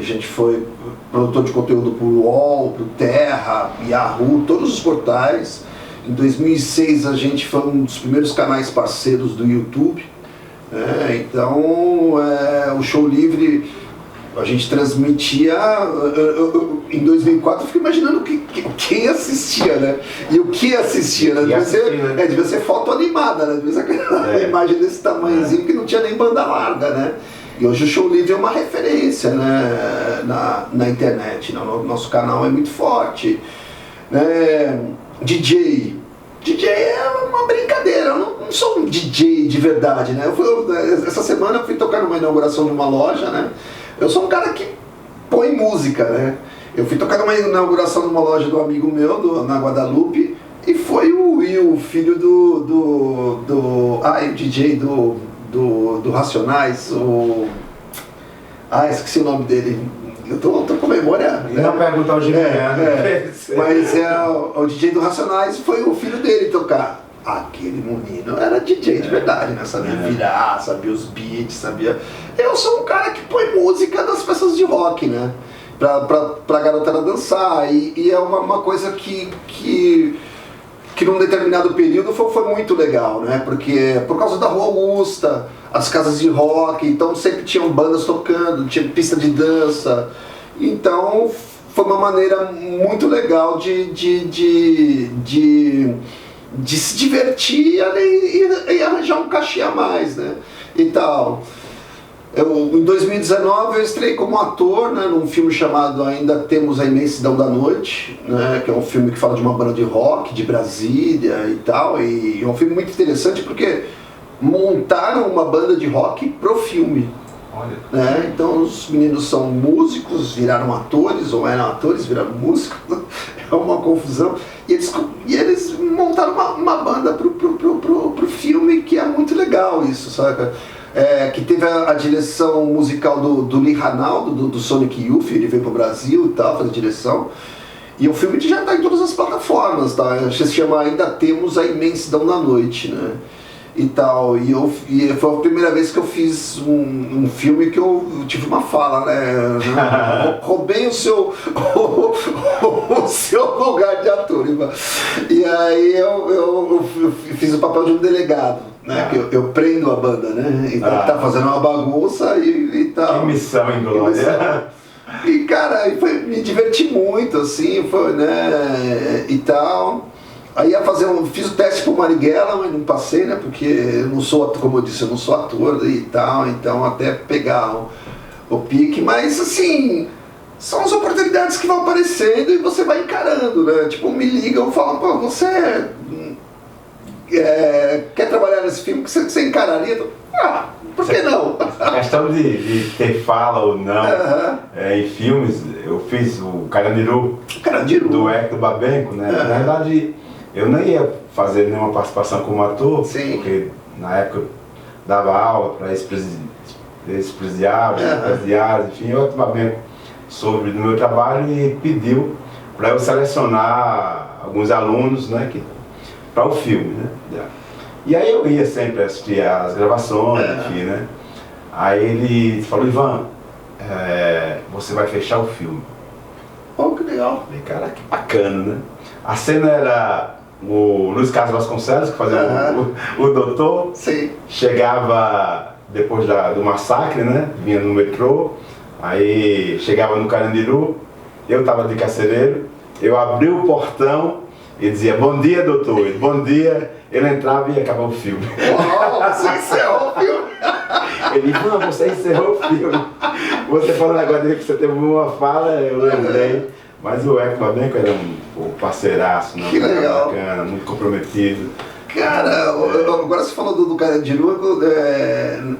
Speaker 3: gente foi produtor de conteúdo pro UOL, pro Terra, Yahoo, todos os portais. Em 2006 a gente foi um dos primeiros canais parceiros do YouTube. Então o Show Livre a gente transmitia. Em 2004 eu fiquei imaginando quem assistia, né? E o que assistia, né? Devia ser foto animada, né? Devia ser aquela imagem desse tamanhozinho que não tinha nem banda larga, né? E hoje o Show Livre é uma referência, né? na internet, né? O nosso canal é muito forte, né? DJ é uma brincadeira, eu não sou um DJ de verdade, né? Essa semana eu fui tocar numa inauguração de uma loja, né? Eu sou um cara que põe música, né? Eu fui tocar numa inauguração de uma loja do amigo meu, na Guadalupe, e foi o Will, filho o DJ do Racionais, esqueci o nome dele. Eu tô com memória.
Speaker 2: E não perguntar o Jimmy,
Speaker 3: mas o DJ do Racionais foi o filho dele tocar. Aquele menino era DJ de verdade, né? Sabia virar, sabia os beats, sabia. Eu sou um cara que põe música nas festas de rock, né? Pra garotada dançar. E é uma coisa que num determinado período foi muito legal, né? Porque por causa da Rua Augusta, as casas de rock, então sempre tinham bandas tocando, tinha pista de dança. Então foi uma maneira muito legal de se divertir e arranjar um cachê a mais, né? E tal. Em 2019 eu estreiei como ator, né, num filme chamado Ainda Temos a Imensidão da Noite, né, que é um filme que fala de uma banda de rock de Brasília e tal, e é um filme muito interessante porque montaram uma banda de rock pro filme.
Speaker 2: Olha.
Speaker 3: Né? Então os meninos são músicos, viraram atores, ou eram atores, viraram músicos, é uma confusão. E eles montaram uma banda pro filme, que é muito legal isso, sabe? Que teve a direção musical do Lee Ranaldo, do Sonic Youth, ele veio pro Brasil e tal, fazer direção. E o filme já está em todas as plataformas, tá? Se chama Ainda Temos a Imensidão da Noite, né? E tal, e foi a primeira vez que eu fiz um filme que eu tive uma fala, né? Roubei o seu lugar de ator. E aí eu fiz o papel de um delegado, né? Que eu prendo a banda, né? Então que tá fazendo uma bagunça e tal.
Speaker 2: Que missão, hein, Glória?
Speaker 3: E cara, me diverti muito, assim, foi, né? E tal. Aí fiz o teste pro Marighella, mas não passei, né? Porque eu não sou, como eu disse, eu não sou ator e tal, então até pegar o pique, mas assim, são as oportunidades que vão aparecendo e você vai encarando, né? Tipo, me ligam e falam, pô, você quer trabalhar nesse filme que você encararia? Por que não?
Speaker 2: A questão de ter fala ou não em filmes, eu fiz o Carandiru do Hector Babenco, né? Na verdade, eu não ia fazer nenhuma participação como ator, porque na época eu dava aula para ex-presidiários, enfim, o Hector Babenco soube do meu trabalho e pediu para eu selecionar alguns alunos, né, para o filme, né? E aí eu ia sempre assistir as gravações, enfim, né? Aí ele falou, Ivan, você vai fechar o filme.
Speaker 3: Oh, que legal.
Speaker 2: Falei, cara, que bacana, né? A cena era o Luiz Carlos Vasconcelos, que fazia o doutor.
Speaker 3: Sim.
Speaker 2: Chegava depois do massacre, né? Vinha no metrô, Aí chegava no Carandiru, eu estava de carcereiro, eu abri o portão e dizia, bom dia, doutor, ele, bom dia. Ele entrava e acabava o filme.
Speaker 3: Uau, você encerrou o filme.
Speaker 2: Ele disse, não, você encerrou o filme. Você falou agora dele que você teve uma fala, eu lembrei. Mas o Eco Babenco era um parceiraço, né?
Speaker 3: Que legal.
Speaker 2: Bacana, muito comprometido.
Speaker 3: Cara, agora você falou do Carandiru,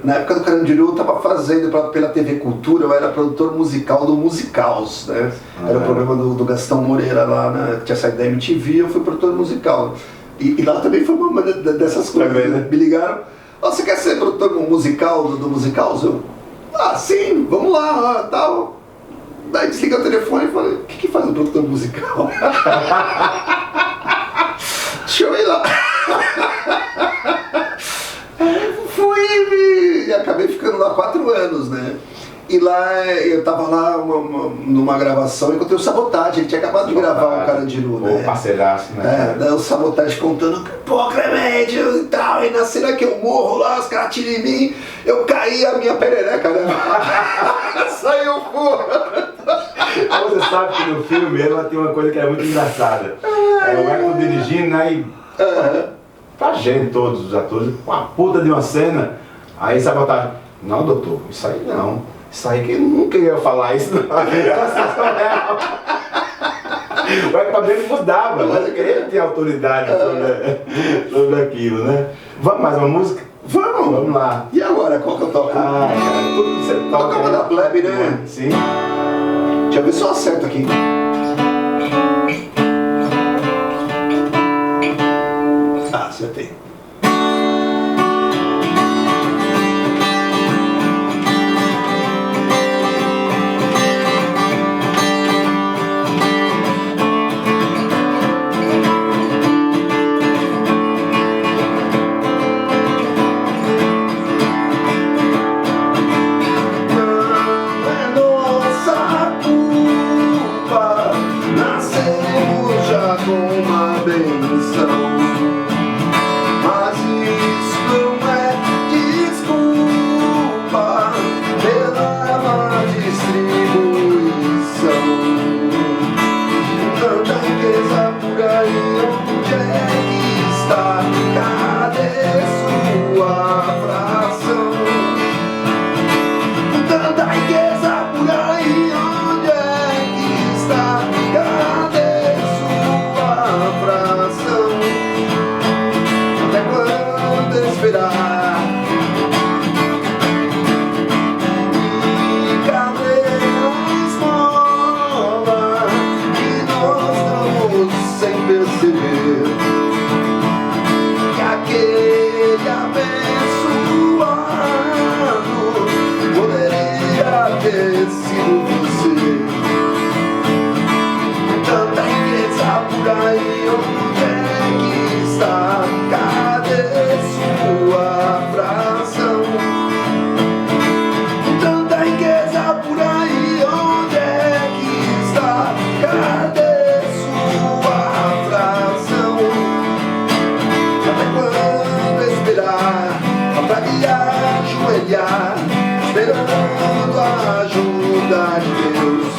Speaker 3: na época do Carandiru eu estava fazendo pela TV Cultura, eu era produtor musical do Musicaus, né? Era o programa do Gastão Moreira lá, né? Que tinha saído da MTV, eu fui produtor musical. E lá também foi uma dessas coisas,
Speaker 2: também, né?
Speaker 3: Me ligaram, você quer ser produtor musical do Musicaus? Eu, sim, vamos lá, tal. Daí desliguei o telefone e falei, o que faz um produtor musical? Deixa eu ir lá. Fui e acabei ficando lá 4 anos, né? E lá eu tava lá numa gravação, encontrei o Sabotagem, ele tinha acabado de gravar o Carandiru, né?
Speaker 2: O parceiraço, né?
Speaker 3: Daí o Sabotagem contando, pô, Clemente e tal, e na cena que eu morro lá, os caras tiram em mim, eu caí a minha perereca, né? Saiu fora.
Speaker 2: Você sabe que no filme ela tem uma coisa que era muito engraçada. O Eco dirigindo, aí, pra gente, todos os atores, uma puta de uma cena, aí Sabotagem, não, doutor, isso aí não. Isso aí que eu nunca ia falar isso, não. O Eco Babenco mudava, mas ele tinha autoridade sobre aquilo, né? Vamos mais uma música?
Speaker 3: Vamos
Speaker 2: lá.
Speaker 3: E agora, qual que eu toco?
Speaker 2: Cara, tudo que você toca.
Speaker 3: Toca uma da plebe, né?
Speaker 2: Sim.
Speaker 3: Deixa eu ver se eu acerto aqui. Acertei.
Speaker 6: Esperando a ajuda de Deus.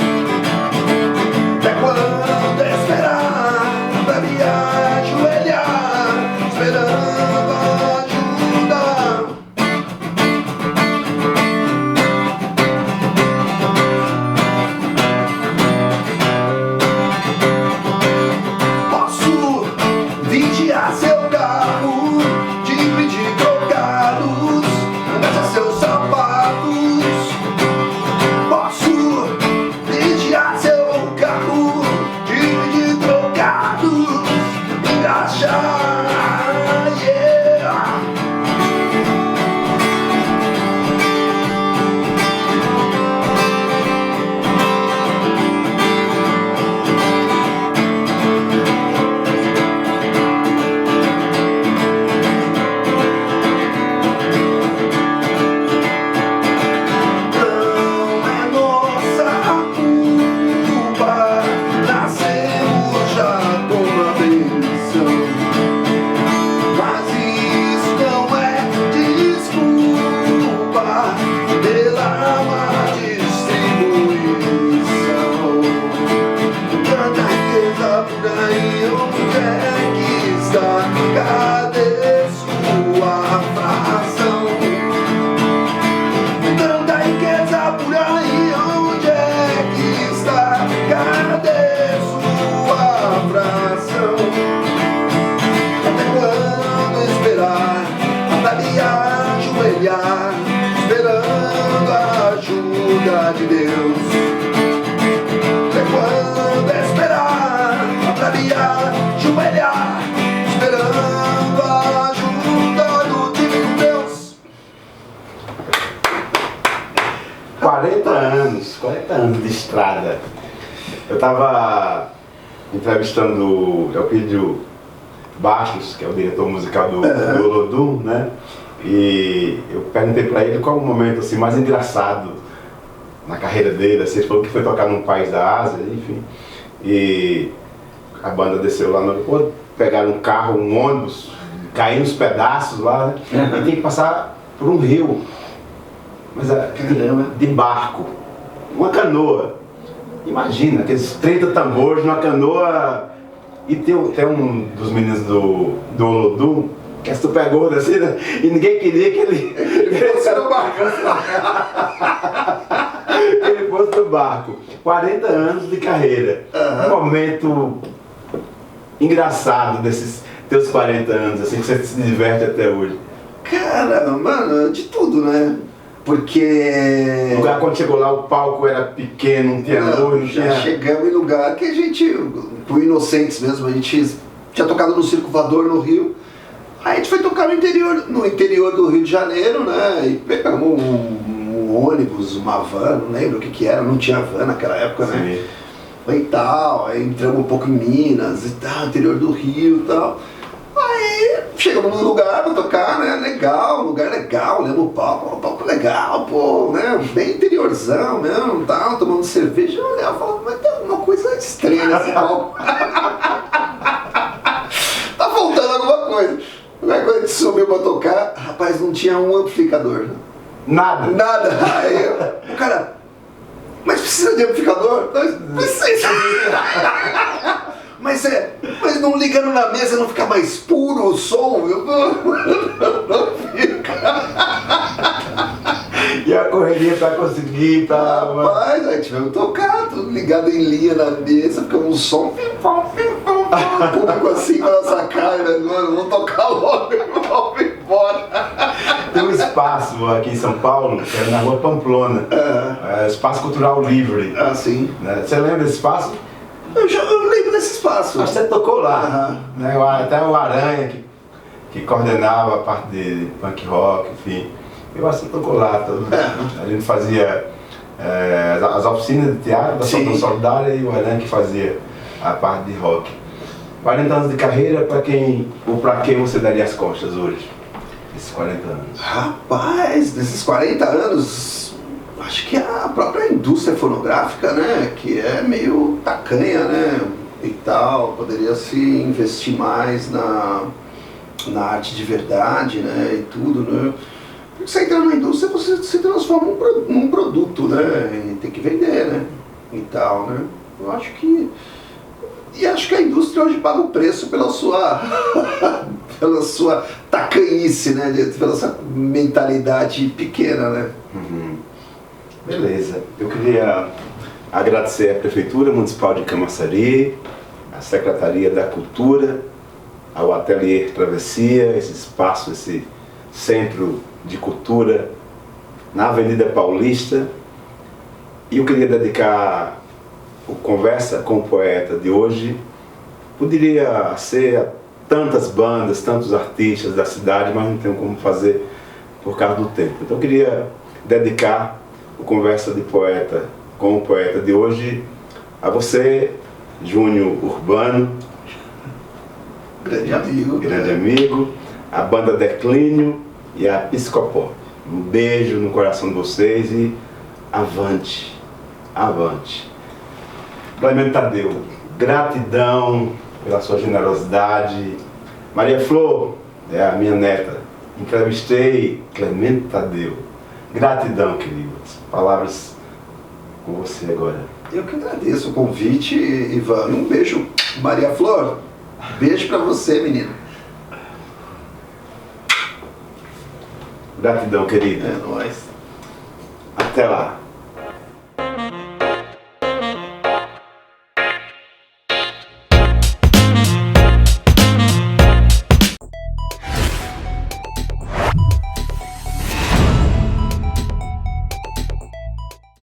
Speaker 6: Até quando esperar pra me ajoelhar? Esperando a ajuda. Posso vigiar seu carro, dividir trocados, gastar seus sapatos. Posso vigiar seu carro, dividir trocados, engaixar, yeah. Não é nossa culpa, nascemos já com uma benção. cadê sua fração? Tanta riqueza por aí, onde é que está? Cadê sua fração? Até quando esperar pra me ajoelhar, esperando a ajuda de Deus? Até quando esperar pra me ajoelhar, esperando a ajuda do Divino Deus?
Speaker 2: 40 anos de estrada. Eu estava entrevistando o Elpidio Bastos, que é o diretor musical do Olodum, né? E eu perguntei para ele qual o momento assim, mais engraçado na carreira dele. Assim, ele falou que foi tocar num país da Ásia, enfim. E a banda desceu lá no aeroporto, pegaram um carro, um ônibus, caiu uns pedaços lá, né? E tem que passar por um rio. Mas de barco, uma canoa. Imagina, aqueles 30 tambores numa canoa. E tem um dos meninos do Olodum, que é super gordo assim, né? E ninguém queria que ele fosse no barco. Ele fosse no barco. 40 anos de carreira. Um momento engraçado desses teus 40 anos, assim, que você se diverte até hoje.
Speaker 6: Cara, mano, de tudo, né? Porque...
Speaker 2: O lugar, quando chegou lá, o palco era pequeno, não tinha luz, não
Speaker 6: já
Speaker 2: tinha...
Speaker 6: chegamos em lugar que a gente, por Inocentes mesmo, a gente tinha tocado no Circo Voador no Rio. Aí a gente foi tocar no interior do Rio de Janeiro, né? E pegamos um ônibus, uma van, não lembro o que era, não tinha van naquela época, né? E tal, aí entramos um pouco em Minas e tal, interior do Rio e tal. Aí chegamos num lugar pra tocar, né? Legal, lugar legal, olhamos o palco legal, pô, né? Bem interiorzão mesmo, tal, tomando cerveja. Eu olhava e falava, mas tem alguma coisa estranha nesse palco. Tá faltando alguma coisa. Quando a gente subiu pra tocar, rapaz, não tinha um amplificador. Nada. Aí o cara, mas precisa de amplificador? Precisa. Mas não ligando na mesa não fica mais puro o som? Não fica.
Speaker 2: E a correria pra conseguir, pra...
Speaker 6: Rapaz, aí tivemos que tocar, tudo ligado em linha na mesa, ficamos um som, o público assim com a nossa cara, vamos tocar logo, vamos embora.
Speaker 2: Tem um espaço aqui em São Paulo, que é na Rua Pamplona, Espaço Cultural Livre.
Speaker 6: Ah, sim.
Speaker 2: Né? Você lembra desse espaço?
Speaker 6: Eu lembro desse espaço.
Speaker 2: Acho que você tocou lá, né? Até o Aranha, que coordenava a parte de punk rock, enfim. Eu acho que você tocou lá. A gente fazia as oficinas de teatro da Solidão Solidária e o Aranha que fazia a parte de rock. 40 anos de carreira, para quem você daria as costas hoje? Esses 40 anos.
Speaker 6: Rapaz, desses 40 anos, acho que a própria indústria fonográfica, né, que é meio tacanha, né, e tal, poderia se investir mais na arte de verdade, né, e tudo, né. Porque você entra na indústria, você se transforma num produto, né, e tem que vender, né, e tal, né. Eu acho que... E acho que a indústria hoje paga o preço pela sua tacanhice, né, pela sua mentalidade pequena, né.
Speaker 2: Beleza. Eu queria agradecer à Prefeitura Municipal de Camaçari, à Secretaria da Cultura, ao Ateliê Travessia, esse espaço, esse centro de cultura na Avenida Paulista. E eu queria dedicar o Conversa com o Poeta de hoje, poderia ser a tantas bandas, tantos artistas da cidade, mas não tenho como fazer por causa do tempo. Então eu queria dedicar o Conversa de Poeta com o Poeta de hoje a você, Júnior Urbano,
Speaker 6: grande amigo,
Speaker 2: a banda Declínio e a Psicopop. Um beijo no coração de vocês e avante, avante. Clemente Tadeu, gratidão pela sua generosidade. Maria Flor, é a minha neta, entrevistei Clemente Tadeu. Gratidão, queridos. Palavras com você agora.
Speaker 6: Eu que agradeço o convite, Ivan. Um beijo, Maria Flor. Beijo pra você, menina.
Speaker 2: Gratidão, querido.
Speaker 6: É nóis.
Speaker 2: Até lá.